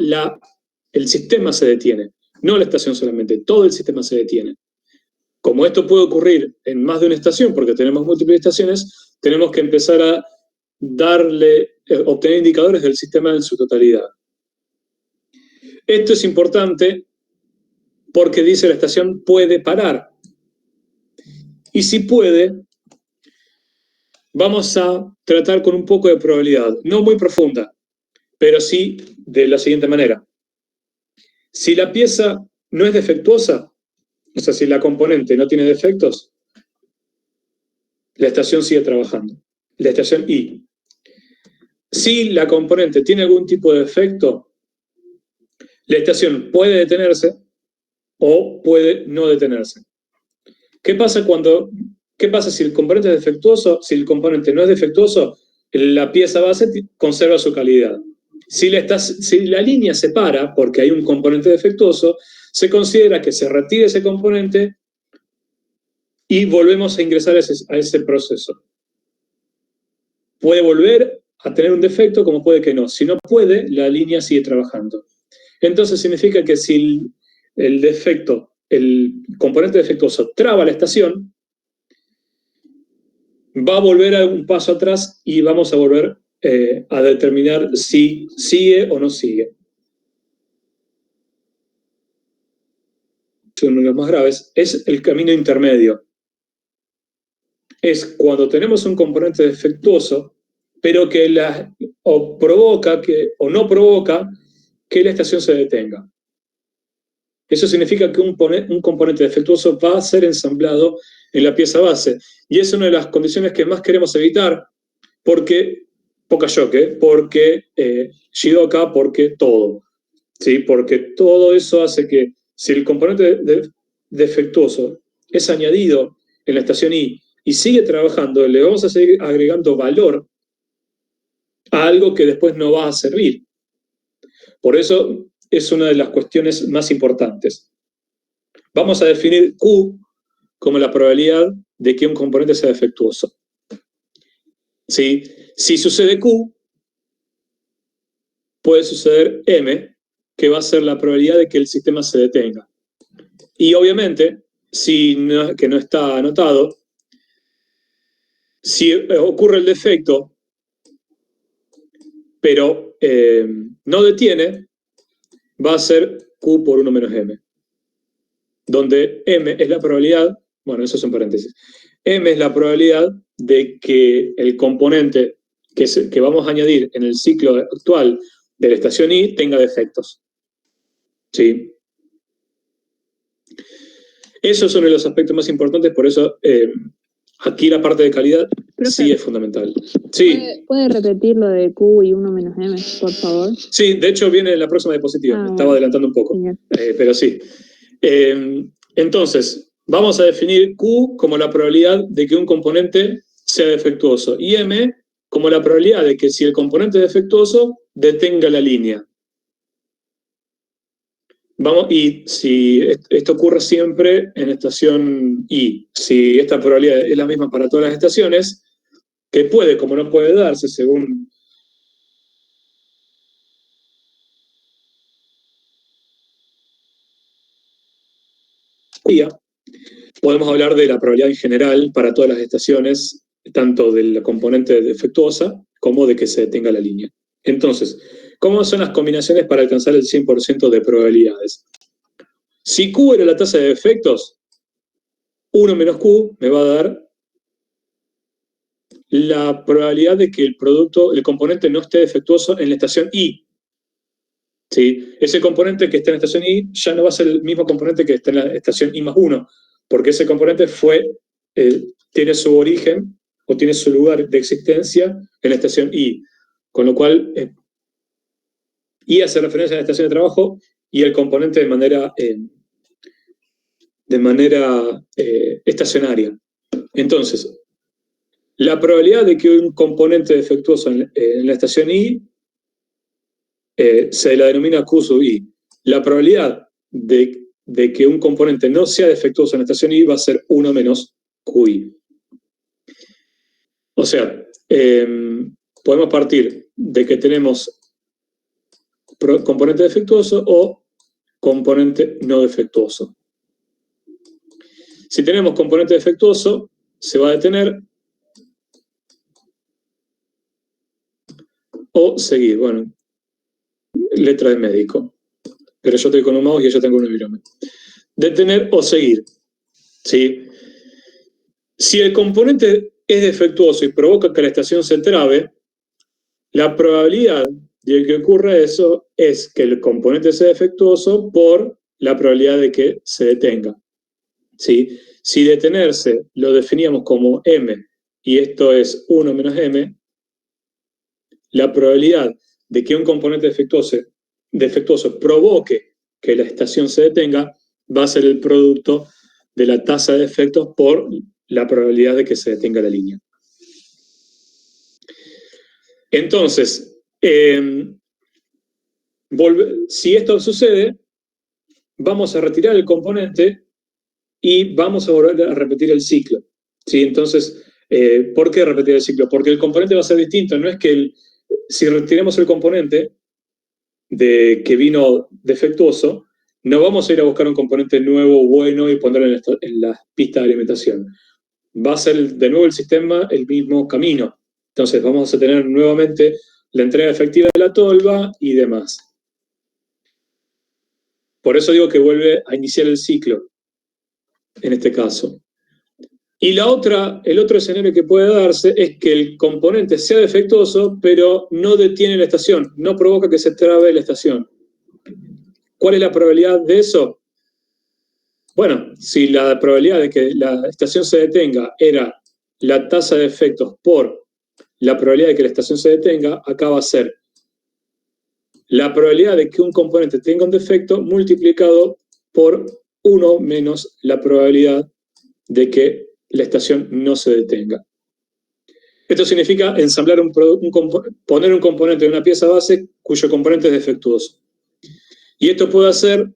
el sistema se detiene. No la estación solamente, todo el sistema se detiene. Como esto puede ocurrir en más de una estación, porque tenemos múltiples estaciones, tenemos que empezar a obtener indicadores del sistema en su totalidad. Esto es importante porque dice la estación puede parar. Y si puede, vamos a tratar con un poco de probabilidad, no muy profunda, pero sí de la siguiente manera. Si la pieza no es defectuosa, o sea, si la componente no tiene defectos, la estación sigue trabajando. La estación I. Si la componente tiene algún tipo de defecto, la estación puede detenerse o puede no detenerse. ¿Qué pasa si el componente es defectuoso? Si el componente no es defectuoso, la pieza base conserva su calidad. Si la línea se para porque hay un componente defectuoso, se considera que se retire ese componente y volvemos a ingresar a ese proceso. Puede volver a tener un defecto como puede que no. Si no puede, la línea sigue trabajando. Entonces significa que si el componente defectuoso traba la estación, va a volver a un paso atrás y vamos a volver a determinar si sigue o no sigue. Uno de los más graves es el camino intermedio. Es cuando tenemos un componente defectuoso, pero que provoca o no provoca que la estación se detenga. Eso significa que un componente defectuoso va a ser ensamblado en la pieza base. Y es una de las condiciones que más queremos evitar, porque Pokayoke, porque Jidoka, porque todo. ¿Sí? Porque todo eso hace que si el componente defectuoso es añadido en la estación I y sigue trabajando, le vamos a seguir agregando valor a algo que después no va a servir. Por eso es una de las cuestiones más importantes. Vamos a definir Q como la probabilidad de que un componente sea defectuoso. ¿Sí? Si sucede Q, puede suceder M, que va a ser la probabilidad de que el sistema se detenga. Y obviamente, que no está anotado, si ocurre el defecto, pero no detiene, va a ser Q por 1 menos M. Donde M es la probabilidad, bueno, eso son paréntesis, M es la probabilidad de que el componente que vamos a añadir en el ciclo actual de la estación I tenga defectos. ¿Sí? Eso es uno de los aspectos más importantes, por eso aquí la parte de calidad sí es fundamental. Sí. ¿Puede repetir lo de Q y 1 menos M, por favor? Sí, de hecho viene en la próxima diapositiva, me estaba adelantando un poco, pero sí. Entonces, vamos a definir Q como la probabilidad de que un componente sea defectuoso y M como la probabilidad de que si el componente es defectuoso, detenga la línea. Y si esto ocurre siempre en estación I, si esta probabilidad es la misma para todas las estaciones, que puede, como no puede darse, según podemos hablar de la probabilidad en general para todas las estaciones, tanto de la componente defectuosa como de que se detenga la línea. Entonces, ¿cómo son las combinaciones para alcanzar el 100% de probabilidades? Si Q era la tasa de defectos, 1 menos Q me va a dar la probabilidad de que el componente no esté defectuoso en la estación I. ¿Sí? Ese componente que está en la estación I ya no va a ser el mismo componente que está en la estación I más 1, porque ese componente tiene su origen o tiene su lugar de existencia en la estación I, con lo cual I hace referencia a la estación de trabajo y el componente de manera estacionaria. Entonces, la probabilidad de que un componente defectuoso en la estación I se la denomina Q sub I. La probabilidad de que un componente no sea defectuoso en la estación I va a ser 1 menos QI. O sea, podemos partir de que tenemos componente defectuoso o componente no defectuoso. Si tenemos componente defectuoso, se va a detener o seguir. Bueno, letra de médico. Pero yo estoy con un mouse y yo tengo un virome. Detener o seguir. ¿Sí? Si el componente es defectuoso y provoca que la estación se trabe, la probabilidad de que ocurra eso es que el componente sea defectuoso por la probabilidad de que se detenga. ¿Sí? Si detenerse lo definíamos como M y esto es 1 menos M, la probabilidad de que un componente defectuoso provoque que la estación se detenga va a ser el producto de la tasa de defectos por la probabilidad de que se detenga la línea. Entonces, si esto sucede, vamos a retirar el componente y vamos a volver a repetir el ciclo. ¿Sí? Entonces, ¿por qué repetir el ciclo? Porque el componente va a ser distinto. No es que si retiramos el componente que vino defectuoso, no vamos a ir a buscar un componente nuevo, bueno, y ponerlo en la pista de alimentación. Va a ser de nuevo el sistema el mismo camino. Entonces vamos a tener nuevamente la entrega efectiva de la tolva y demás. Por eso digo que vuelve a iniciar el ciclo, en este caso. Y el otro escenario que puede darse es que el componente sea defectuoso, pero no detiene la estación, no provoca que se trabe la estación. ¿Cuál es la probabilidad de eso? Bueno, si la probabilidad de que la estación se detenga era la tasa de defectos por la probabilidad de que la estación se detenga, acá va a ser la probabilidad de que un componente tenga un defecto multiplicado por 1 menos la probabilidad de que la estación no se detenga. Esto significa ensamblar poner un componente de una pieza base cuyo componente es defectuoso. Y esto puede hacer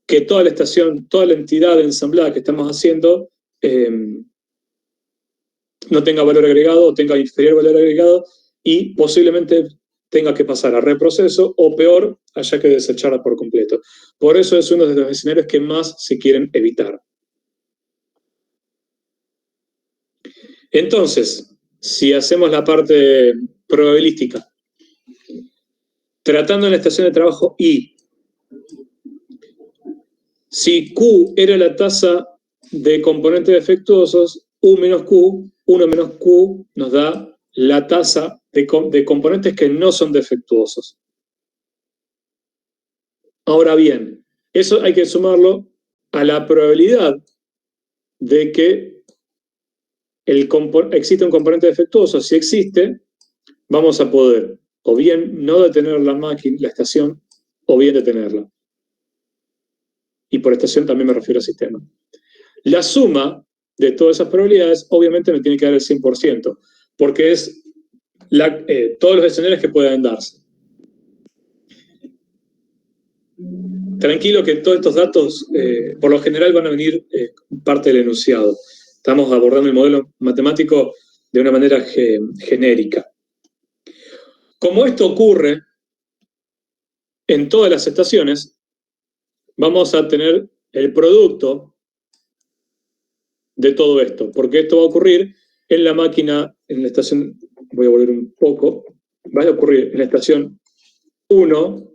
que toda la estación, toda la entidad ensamblada que estamos haciendo no tenga valor agregado o tenga inferior valor agregado y posiblemente tenga que pasar a reproceso o peor, haya que desecharla por completo. Por eso es uno de los escenarios que más se quieren evitar. Entonces, si hacemos la parte probabilística, tratando en la estación de trabajo I, si Q era la tasa de componentes defectuosos, U menos Q, 1 menos Q nos da la tasa de componentes que no son defectuosos. Ahora bien, eso hay que sumarlo a la probabilidad de que existe un componente defectuoso. Si existe, vamos a poder o bien no detener la máquina, la estación, o bien detenerla. Y por estación también me refiero al sistema. La suma de todas esas probabilidades obviamente me tiene que dar el 100%, porque es todos los escenarios que puedan darse. Tranquilo que todos estos datos, por lo general, van a venir parte del enunciado. Estamos abordando el modelo matemático de una manera genérica. Como esto ocurre en todas las estaciones, vamos a tener el producto de todo esto, porque esto va a ocurrir en la máquina, en la estación, voy a volver un poco, va a ocurrir en la estación 1,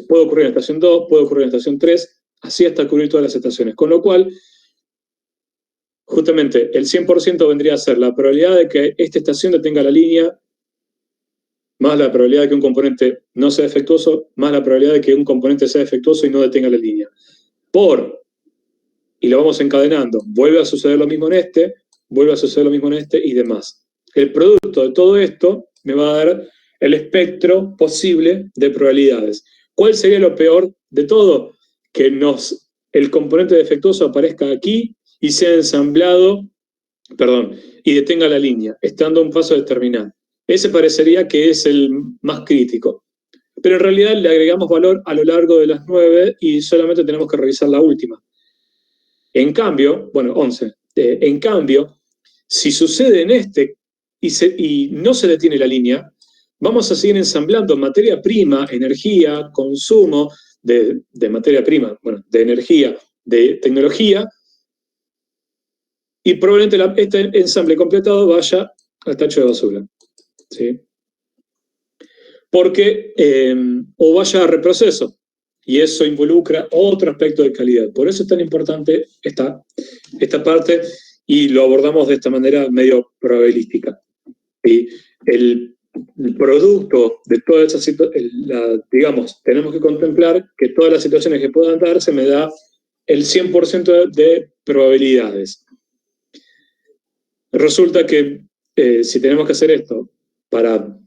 puede ocurrir en la estación 2, puede ocurrir en la estación 3, así hasta cubrir todas las estaciones, con lo cual, justamente, el 100% vendría a ser la probabilidad de que esta estación detenga la línea, más la probabilidad de que un componente no sea defectuoso, más la probabilidad de que un componente sea defectuoso y no detenga la línea. Y lo vamos encadenando. Vuelve a suceder lo mismo en este, vuelve a suceder lo mismo en este y demás. El producto de todo esto me va a dar el espectro posible de probabilidades. ¿Cuál sería lo peor de todo? Que el componente defectuoso aparezca aquí y sea ensamblado, y detenga la línea, estando a un paso de terminar. Ese parecería que es el más crítico. Pero en realidad le agregamos valor a lo largo de las 9 y solamente tenemos que revisar la última. En cambio, 11. En cambio, si sucede en este y no se detiene la línea, vamos a seguir ensamblando materia prima, energía, consumo de materia prima, de energía, de tecnología, y probablemente este ensamble completado vaya al tacho de basura. ¿Sí? Porque, o vaya a reproceso, y eso involucra otro aspecto de calidad. Por eso es tan importante esta parte, y lo abordamos de esta manera medio probabilística. ¿Sí? El producto de todas esas situaciones, digamos, tenemos que contemplar que todas las situaciones que puedan darse me da el 100% de probabilidades. Resulta que si tenemos que hacer esto para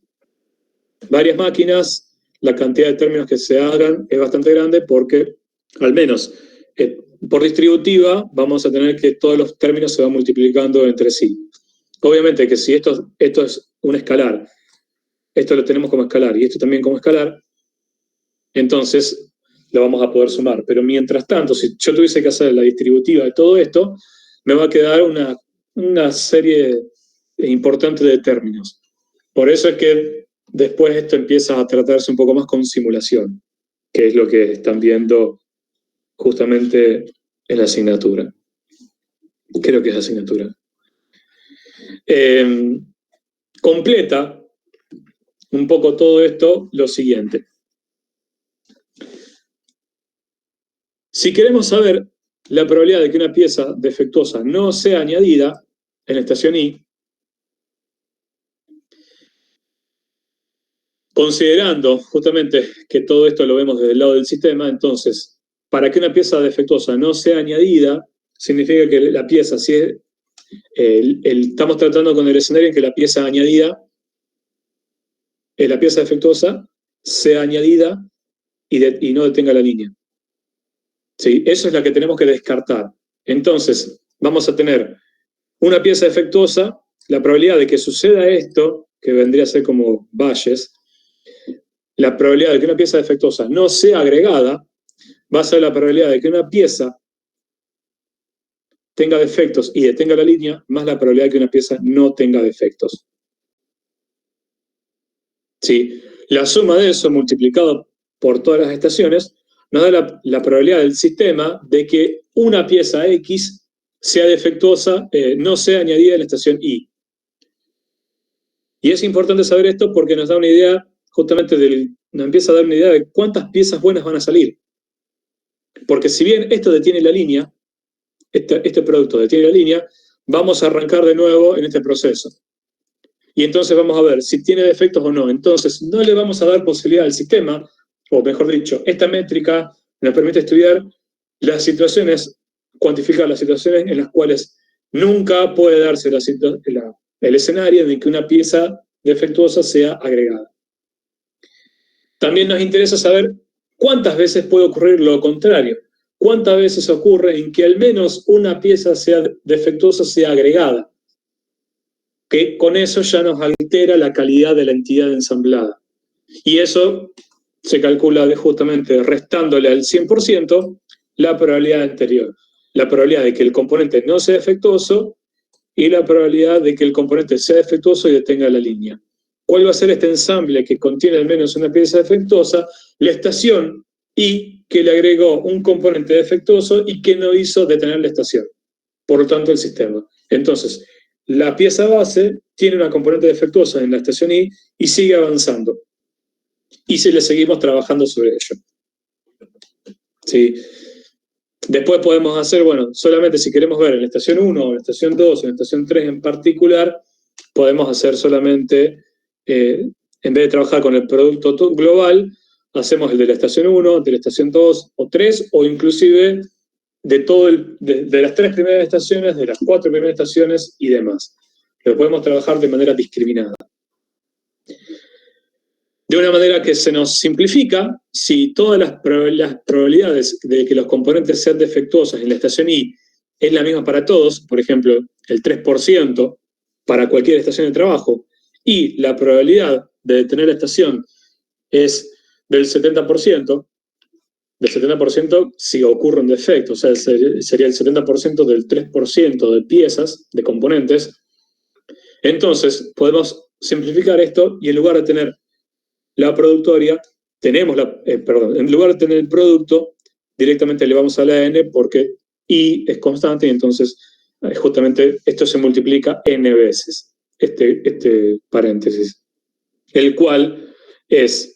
varias máquinas, la cantidad de términos que se hagan es bastante grande porque, al menos por distributiva, vamos a tener que todos los términos se van multiplicando entre sí. Obviamente que si esto es un escalar, esto lo tenemos como escalar y esto también como escalar, entonces lo vamos a poder sumar. Pero mientras tanto, si yo tuviese que hacer la distributiva de todo esto, me va a quedar una serie importante de términos. Por eso es que después esto empieza a tratarse un poco más con simulación, que es lo que están viendo justamente en la asignatura. Creo que es la asignatura. Completa un poco todo esto lo siguiente. Si queremos saber la probabilidad de que una pieza defectuosa no sea añadida en la estación I, considerando justamente que todo esto lo vemos desde el lado del sistema, entonces, para que una pieza defectuosa no sea añadida, significa que la pieza, si es, estamos tratando con el escenario en que la pieza añadida, la pieza defectuosa, sea añadida y no detenga la línea. ¿Sí? Eso es la que tenemos que descartar. Entonces, vamos a tener una pieza defectuosa, la probabilidad de que suceda esto, que vendría a ser como Bayes, la probabilidad de que una pieza defectuosa no sea agregada, va a ser la probabilidad de que una pieza tenga defectos y detenga la línea, más la probabilidad de que una pieza no tenga defectos. ¿Sí? La suma de eso, multiplicado por todas las estaciones, nos da la probabilidad del sistema de que una pieza X sea defectuosa, no sea añadida en la estación Y. Y es importante saber esto porque nos da una idea, justamente nos empieza a dar una idea de cuántas piezas buenas van a salir. Porque si bien esto detiene la línea, este producto detiene la línea, vamos a arrancar de nuevo en este proceso. Y entonces vamos a ver si tiene defectos o no. Entonces no le vamos a dar posibilidad al sistema, o mejor dicho, esta métrica nos permite estudiar las situaciones, cuantificar las situaciones en las cuales nunca puede darse el escenario en que una pieza defectuosa sea agregada. También nos interesa saber cuántas veces puede ocurrir lo contrario. ¿Cuántas veces ocurre en que al menos una pieza sea defectuosa sea agregada? Que con eso ya nos altera la calidad de la entidad ensamblada. Y eso se calcula justamente restándole al 100% la probabilidad anterior. La probabilidad de que el componente no sea defectuoso y la probabilidad de que el componente sea defectuoso y detenga la línea. ¿Cuál va a ser este ensamble que contiene al menos una pieza defectuosa? La estación Y que le agregó un componente defectuoso y que no hizo detener la estación. Por lo tanto, el sistema. Entonces, la pieza base tiene una componente defectuosa en la estación y sigue avanzando. Y si le seguimos trabajando sobre ello. ¿Sí? Después podemos hacer, bueno, solamente si queremos ver en la estación 1, o en la estación 2, o en la estación 3 en particular, podemos hacer solamente, en vez de trabajar con el producto global, hacemos el de la estación 1, de la estación 2 o 3, o inclusive de las 3 primeras estaciones, de las 4 primeras estaciones y demás. Lo podemos trabajar de manera discriminada. De una manera que se nos simplifica, si todas las probabilidades de que los componentes sean defectuosos en la estación Y es la misma para todos, por ejemplo, el 3% para cualquier estación de trabajo, y la probabilidad de detener la estación es del 70%, si ocurre un defecto, o sea, sería el 70% del 3% de piezas, de componentes. Entonces, podemos simplificar esto y en lugar de tener la productoria, en lugar de tener el producto, directamente le vamos a la n porque I es constante y entonces justamente esto se multiplica n veces, este paréntesis, el cual es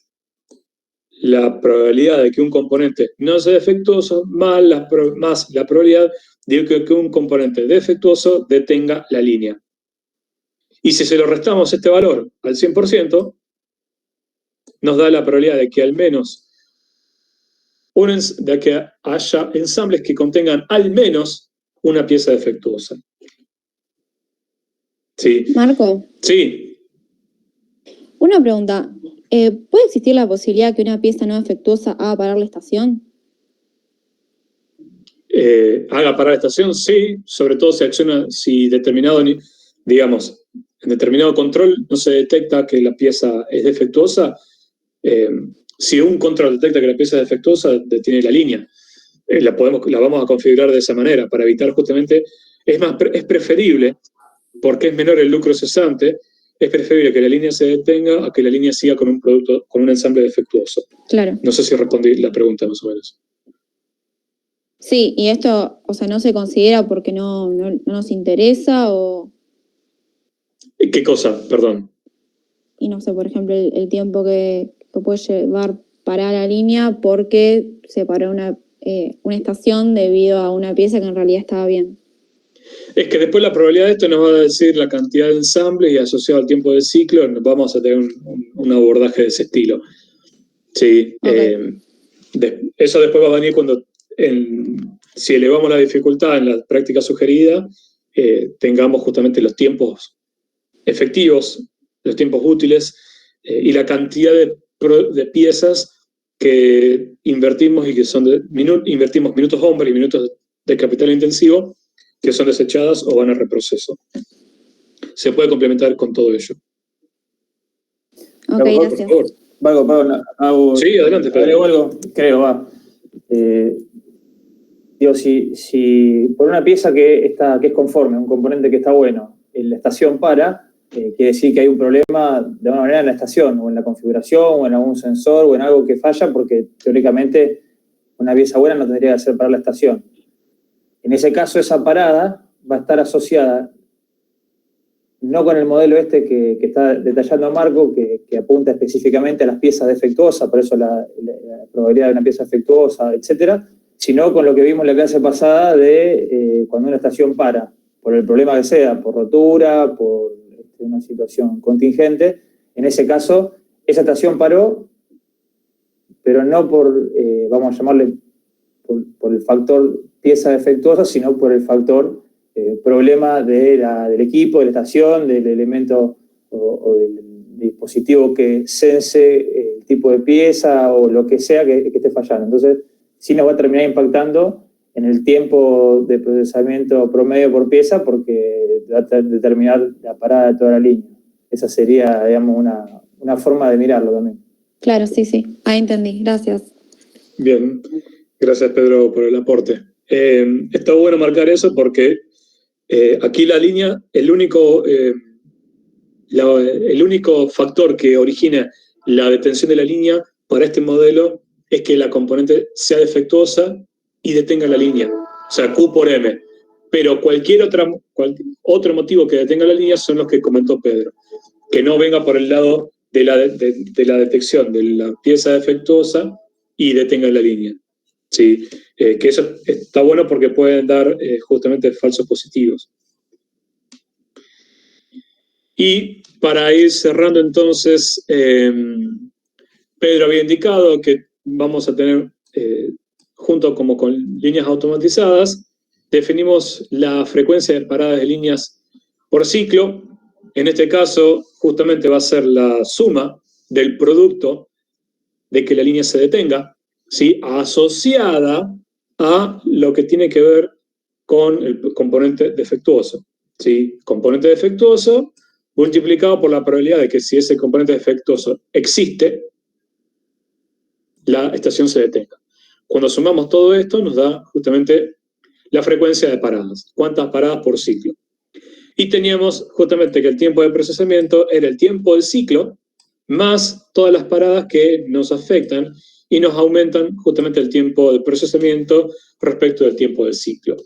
la probabilidad de que un componente no sea defectuoso más la probabilidad de que un componente defectuoso detenga la línea. Y si se lo restamos este valor al 100%, nos da la probabilidad de que al menos de que haya ensambles que contengan al menos una pieza defectuosa. ¿Sí? Marco. Sí. Una pregunta. ¿Puede existir la posibilidad que una pieza no defectuosa haga parar la estación? Haga parar la estación, sí, sobre todo si determinado, digamos, en determinado control no se detecta que la pieza es defectuosa. Si un control detecta que la pieza es defectuosa, detiene la línea. La vamos a configurar de esa manera para evitar justamente, es preferible, porque es menor el lucro cesante, es preferible que la línea se detenga a que la línea siga con un ensamble defectuoso. Claro. No sé si respondí la pregunta más o menos. Sí, y esto, o sea, no se considera porque no nos interesa o... ¿Qué cosa? Perdón. Y no sé, por ejemplo, el tiempo que puede llevar parar la línea porque se paró una estación debido a una pieza que en realidad estaba bien. Es que después la probabilidad de esto nos va a decir la cantidad de ensambles y asociado al tiempo del ciclo, vamos a tener un abordaje de ese estilo. Sí, okay. Eso después va a venir cuando, si elevamos la dificultad en la práctica sugerida, tengamos justamente los tiempos efectivos, los tiempos útiles y la cantidad de piezas y invertimos y que son invertimos minutos hombre y minutos de capital intensivo que son desechadas o van a reproceso. Se puede complementar con todo ello. Ok, Por gracias. favor. Hago, Sí, adelante, Pedro. agrego algo, creo, va. Digo, si por una pieza que es conforme, un componente que está bueno, en la estación para, quiere decir que hay un problema de alguna manera en la estación, o en la configuración, o en algún sensor, o en algo que falla, porque teóricamente una pieza buena no tendría que hacer parar la estación. En ese caso, esa parada va a estar asociada no con el modelo que está detallando Marco, que apunta específicamente a las piezas defectuosas, por eso la probabilidad de una pieza defectuosa, etcétera, sino con lo que vimos en la clase pasada de cuando una estación para, por el problema que sea, por rotura, por una situación contingente. En ese caso, esa estación paró, pero no por, vamos a llamarle, por el factor pieza defectuosa, sino por el factor problema del equipo, de la estación, del elemento o del dispositivo que sense el tipo de pieza o lo que sea que esté fallando. Entonces, sí nos va a terminar impactando en el tiempo de procesamiento promedio por pieza porque va a determinar la parada de toda la línea. Esa sería, digamos, una forma de mirarlo también. Claro, sí. Ahí entendí. Gracias. Bien. Gracias, Pedro, por el aporte. Está bueno marcar eso porque aquí la línea, el único factor que origina la detención de la línea para este modelo es que la componente sea defectuosa y detenga la línea, o sea, Q por M. Pero cualquier otro motivo que detenga la línea son los que comentó Pedro, que no venga por el lado de la detección de la pieza defectuosa y detenga la línea. Sí, que eso está bueno porque pueden dar justamente falsos positivos. Y para ir cerrando entonces, Pedro había indicado que vamos a tener, junto como con líneas automatizadas, definimos la frecuencia de paradas de líneas por ciclo. En este caso, justamente va a ser la suma del producto de que la línea se detenga, ¿sí?, asociada a lo que tiene que ver con el componente defectuoso. ¿Sí? Componente defectuoso multiplicado por la probabilidad de que si ese componente defectuoso existe, la estación se detenga. Cuando sumamos todo esto nos da justamente la frecuencia de paradas, cuántas paradas por ciclo. Y teníamos justamente que el tiempo de procesamiento era el tiempo del ciclo más todas las paradas que nos afectan y nos aumentan justamente el tiempo de procesamiento respecto del tiempo del ciclo.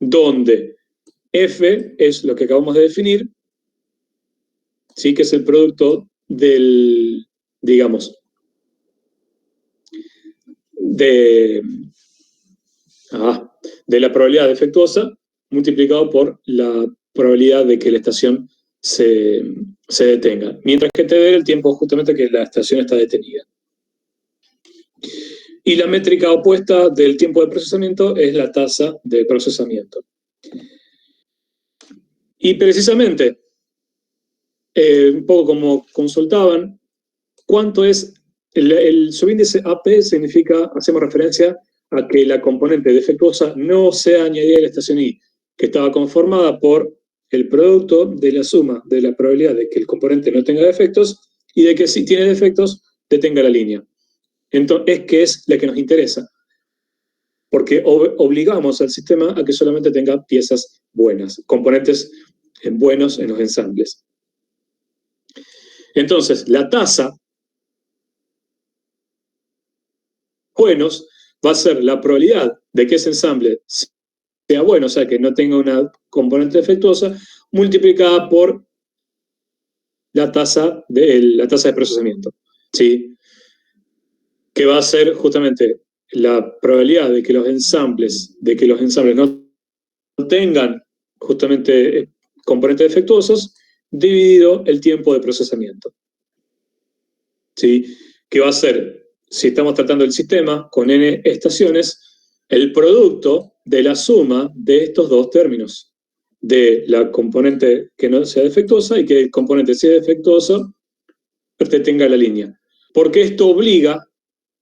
Donde F es lo que acabamos de definir, ¿sí?, que es el producto del, digamos, de la probabilidad defectuosa multiplicado por la probabilidad de que la estación se detenga. Mientras que TD el tiempo justamente que la estación está detenida. Y la métrica opuesta del tiempo de procesamiento es la tasa de procesamiento. Y precisamente, un poco como consultaban, ¿cuánto es el subíndice AP? Significa, hacemos referencia a que la componente defectuosa no sea añadida a la estación I, que estaba conformada por el producto de la suma de la probabilidad de que el componente no tenga defectos y de que si tiene defectos, detenga la línea. Entonces, que es la que nos interesa, porque obligamos al sistema a que solamente tenga piezas buenas, componentes buenos en los ensambles. Entonces, la tasa buenos va a ser la probabilidad de que ese ensamble sea bueno, o sea, que no tenga una componente defectuosa, multiplicada por la tasa de procesamiento, ¿sí? Que va a ser justamente la probabilidad de que los ensambles no tengan justamente componentes defectuosos dividido el tiempo de procesamiento, ¿sí? Que va a ser, si estamos tratando el sistema con n estaciones, el producto de la suma de estos dos términos, de la componente que no sea defectuosa y que el componente sea defectuoso detenga la línea. Porque esto obliga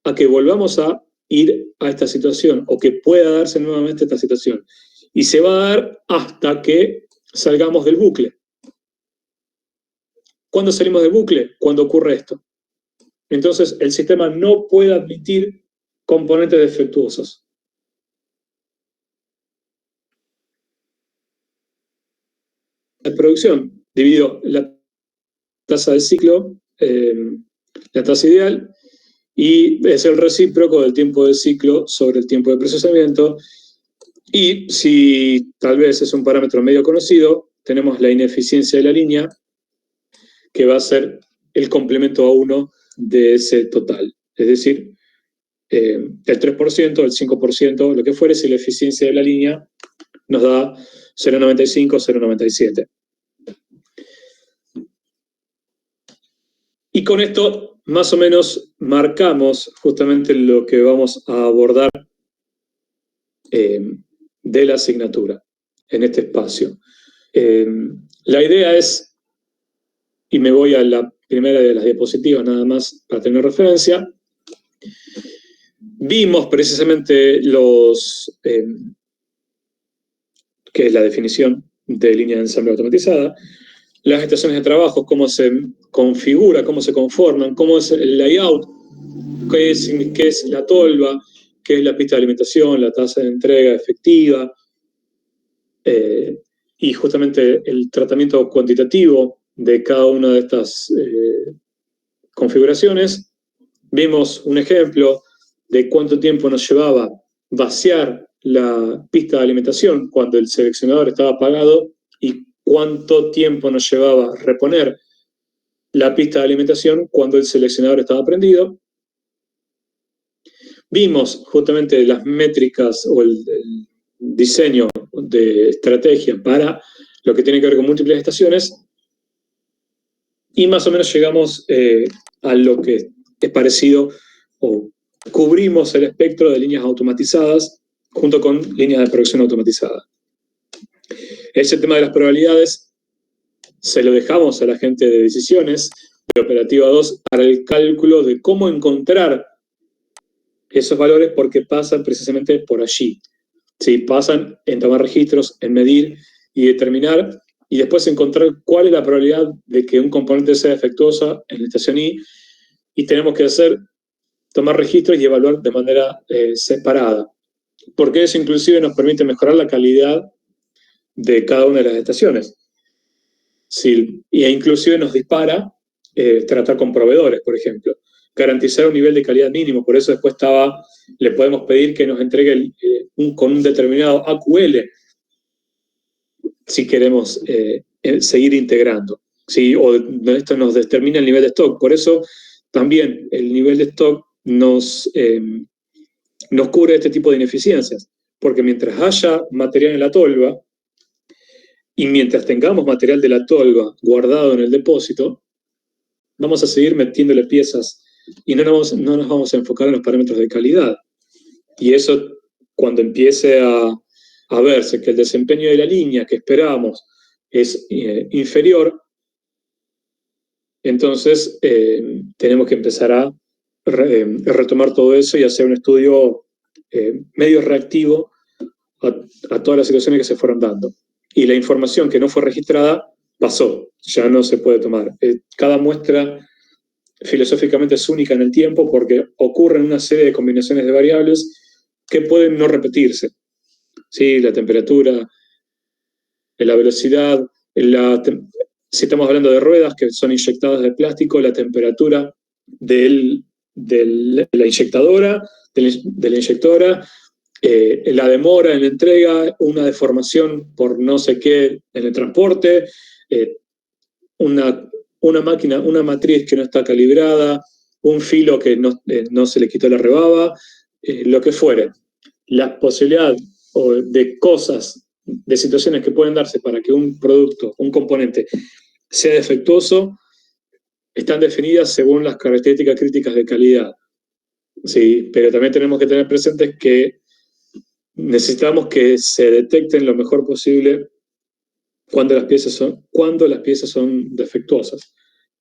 a que volvamos a ir a esta situación o que pueda darse nuevamente esta situación. Y se va a dar hasta que salgamos del bucle. ¿Cuándo salimos del bucle? Cuando ocurre esto. Entonces, el sistema no puede admitir componentes defectuosos. La producción, divido la tasa de ciclo, la tasa ideal, y es el recíproco del tiempo de ciclo sobre el tiempo de procesamiento. Y si tal vez es un parámetro medio conocido, tenemos la ineficiencia de la línea, que va a ser el complemento a 1 de ese total. Es decir, el 3%, el 5%, lo que fuere, si la eficiencia de la línea nos da 0,95, 0,97. Y con esto, más o menos, marcamos justamente lo que vamos a abordar de la asignatura en este espacio. La idea es, y me voy a la primera de las diapositivas nada más para tener referencia, vimos precisamente que es la definición de línea de ensamble automatizada, las estaciones de trabajo, cómo se configura, cómo se conforman, cómo es el layout, qué es la tolva, qué es la pista de alimentación, la tasa de entrega efectiva, y justamente el tratamiento cuantitativo de cada una de estas configuraciones. Vimos un ejemplo de cuánto tiempo nos llevaba vaciar la pista de alimentación cuando el seleccionador estaba apagado y cuánto tiempo nos llevaba reponer la pista de alimentación cuando el seleccionador estaba prendido. Vimos justamente las métricas o el diseño de estrategia para lo que tiene que ver con múltiples estaciones, y más o menos llegamos a lo que es parecido, o cubrimos el espectro de líneas automatizadas junto con líneas de producción automatizada. Ese tema de las probabilidades se lo dejamos a la gente de decisiones de Operativa 2 para el cálculo de cómo encontrar esos valores, porque pasan precisamente por allí. ¿Sí? Pasan en tomar registros, en medir y determinar, y después encontrar cuál es la probabilidad de que un componente sea defectuoso en la estación I, y tenemos que tomar registros y evaluar de manera separada, porque eso inclusive nos permite mejorar la calidad de cada una de las estaciones. Sí, e inclusive nos dispara tratar con proveedores, por ejemplo, garantizar un nivel de calidad mínimo. Por eso después le podemos pedir que nos entregue con un determinado AQL si queremos seguir integrando, ¿sí? O esto nos determina el nivel de stock. Por eso también el nivel de stock nos cubre este tipo de ineficiencias, porque mientras haya material en la tolva y mientras tengamos material de la tolva guardado en el depósito, vamos a seguir metiéndole piezas y no nos vamos a enfocar en los parámetros de calidad. Y eso, cuando empiece a verse que el desempeño de la línea que esperábamos es inferior, entonces tenemos que empezar a retomar todo eso y hacer un estudio medio reactivo a todas las situaciones que se fueron dando. Y la información que no fue registrada pasó, ya no se puede tomar. Cada muestra filosóficamente es única en el tiempo porque ocurren una serie de combinaciones de variables que pueden no repetirse. ¿Sí? La temperatura, la velocidad, si estamos hablando de ruedas que son inyectadas de plástico, la temperatura de la inyectadora, de la inyectora, la demora en la entrega, una deformación por no sé qué en el transporte, una máquina, una matriz que no está calibrada, un filo que no se le quitó la rebaba, lo que fuere. La posibilidad de cosas, de situaciones que pueden darse para que un producto, un componente, sea defectuoso, están definidas según las características críticas de calidad. Sí, pero también tenemos que tener presentes que necesitamos que se detecten lo mejor posible cuando las piezas son defectuosas.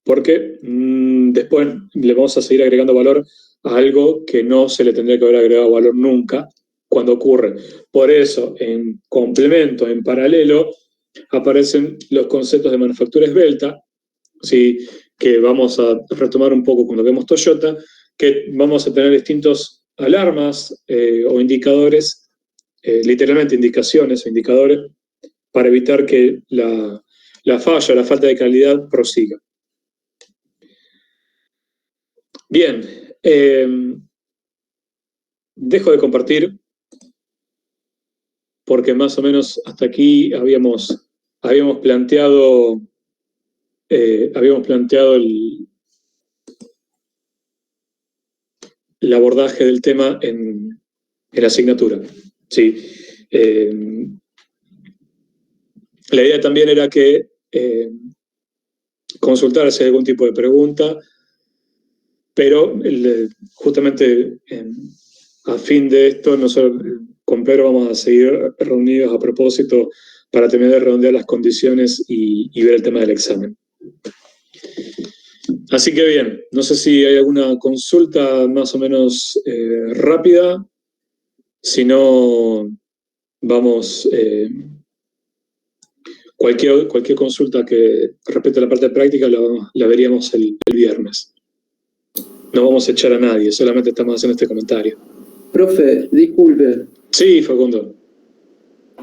porque después le vamos a seguir agregando valor a algo que no se le tendría que haber agregado valor nunca cuando ocurre. Por eso, en complemento, en paralelo, aparecen los conceptos de manufactura esbelta, ¿sí? Que vamos a retomar un poco cuando vemos Toyota, que vamos a tener distintos alarmas o indicadores, literalmente indicaciones o indicadores, para evitar que la falla, la falta de calidad prosiga. Bien, dejo de compartir porque más o menos hasta aquí habíamos planteado el abordaje del tema en la asignatura. Sí. La idea también era que consultarse algún tipo de pregunta, pero justamente a fin de esto, nosotros con Pedro vamos a seguir reunidos a propósito para terminar de redondear las condiciones y ver el tema del examen. Así que bien, no sé si hay alguna consulta más o menos rápida. Si no, vamos... Cualquier consulta que respecte a la parte práctica la veríamos el viernes. No vamos a echar a nadie, solamente estamos haciendo este comentario. Profe, disculpe. Sí, Facundo.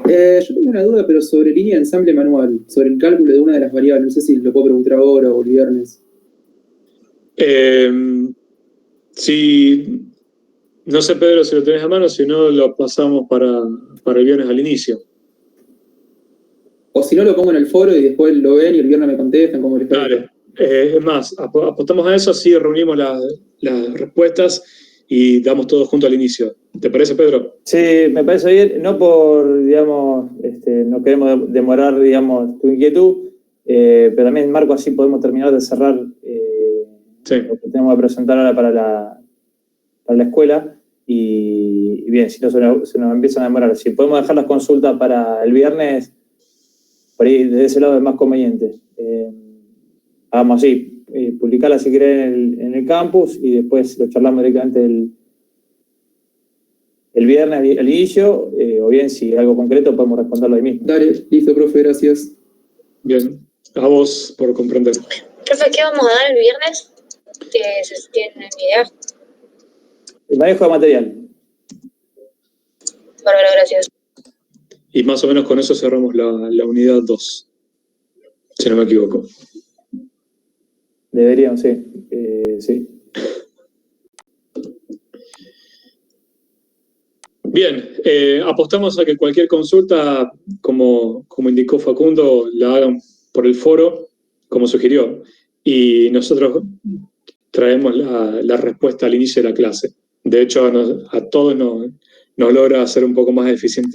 Yo tengo una duda, pero sobre línea de ensamble manual, sobre el cálculo de una de las variables. No sé si lo puedo preguntar ahora o el viernes. Si, no sé, Pedro, si lo tenés a mano, si no, lo pasamos para el viernes al inicio. O si no, lo pongo en el foro y después lo ven y el viernes me contestan como les parezca. Dale. Es más, apostamos a eso, así reunimos las respuestas y damos todo junto al inicio. ¿Te parece, Pedro? Sí, me parece bien, no por, digamos, no queremos demorar, digamos, tu inquietud, pero también, Marco, así podemos terminar de cerrar Sí. lo que tenemos que presentar ahora para la escuela y bien, si no se nos empiezan a demorar. Si podemos dejar las consultas para el viernes, por ahí de ese lado es más conveniente. Hagamos así, publicarla si querés en el campus y después lo charlamos directamente el viernes al inicio, o bien si algo concreto podemos responderlo ahí mismo. Dale, listo, profe, gracias. Bien, a vos por comprender. Profe, ¿qué vamos a dar el viernes? ¿Tienen idea? El manejo de material. Bárbaro, gracias. Y más o menos con eso cerramos la unidad 2, si no me equivoco. Deberíamos, sí. Sí. Bien, apostamos a que cualquier consulta, como indicó Facundo, la hagan por el foro, como sugirió, y nosotros traemos la respuesta al inicio de la clase. De hecho, a todos nos logra hacer un poco más eficiente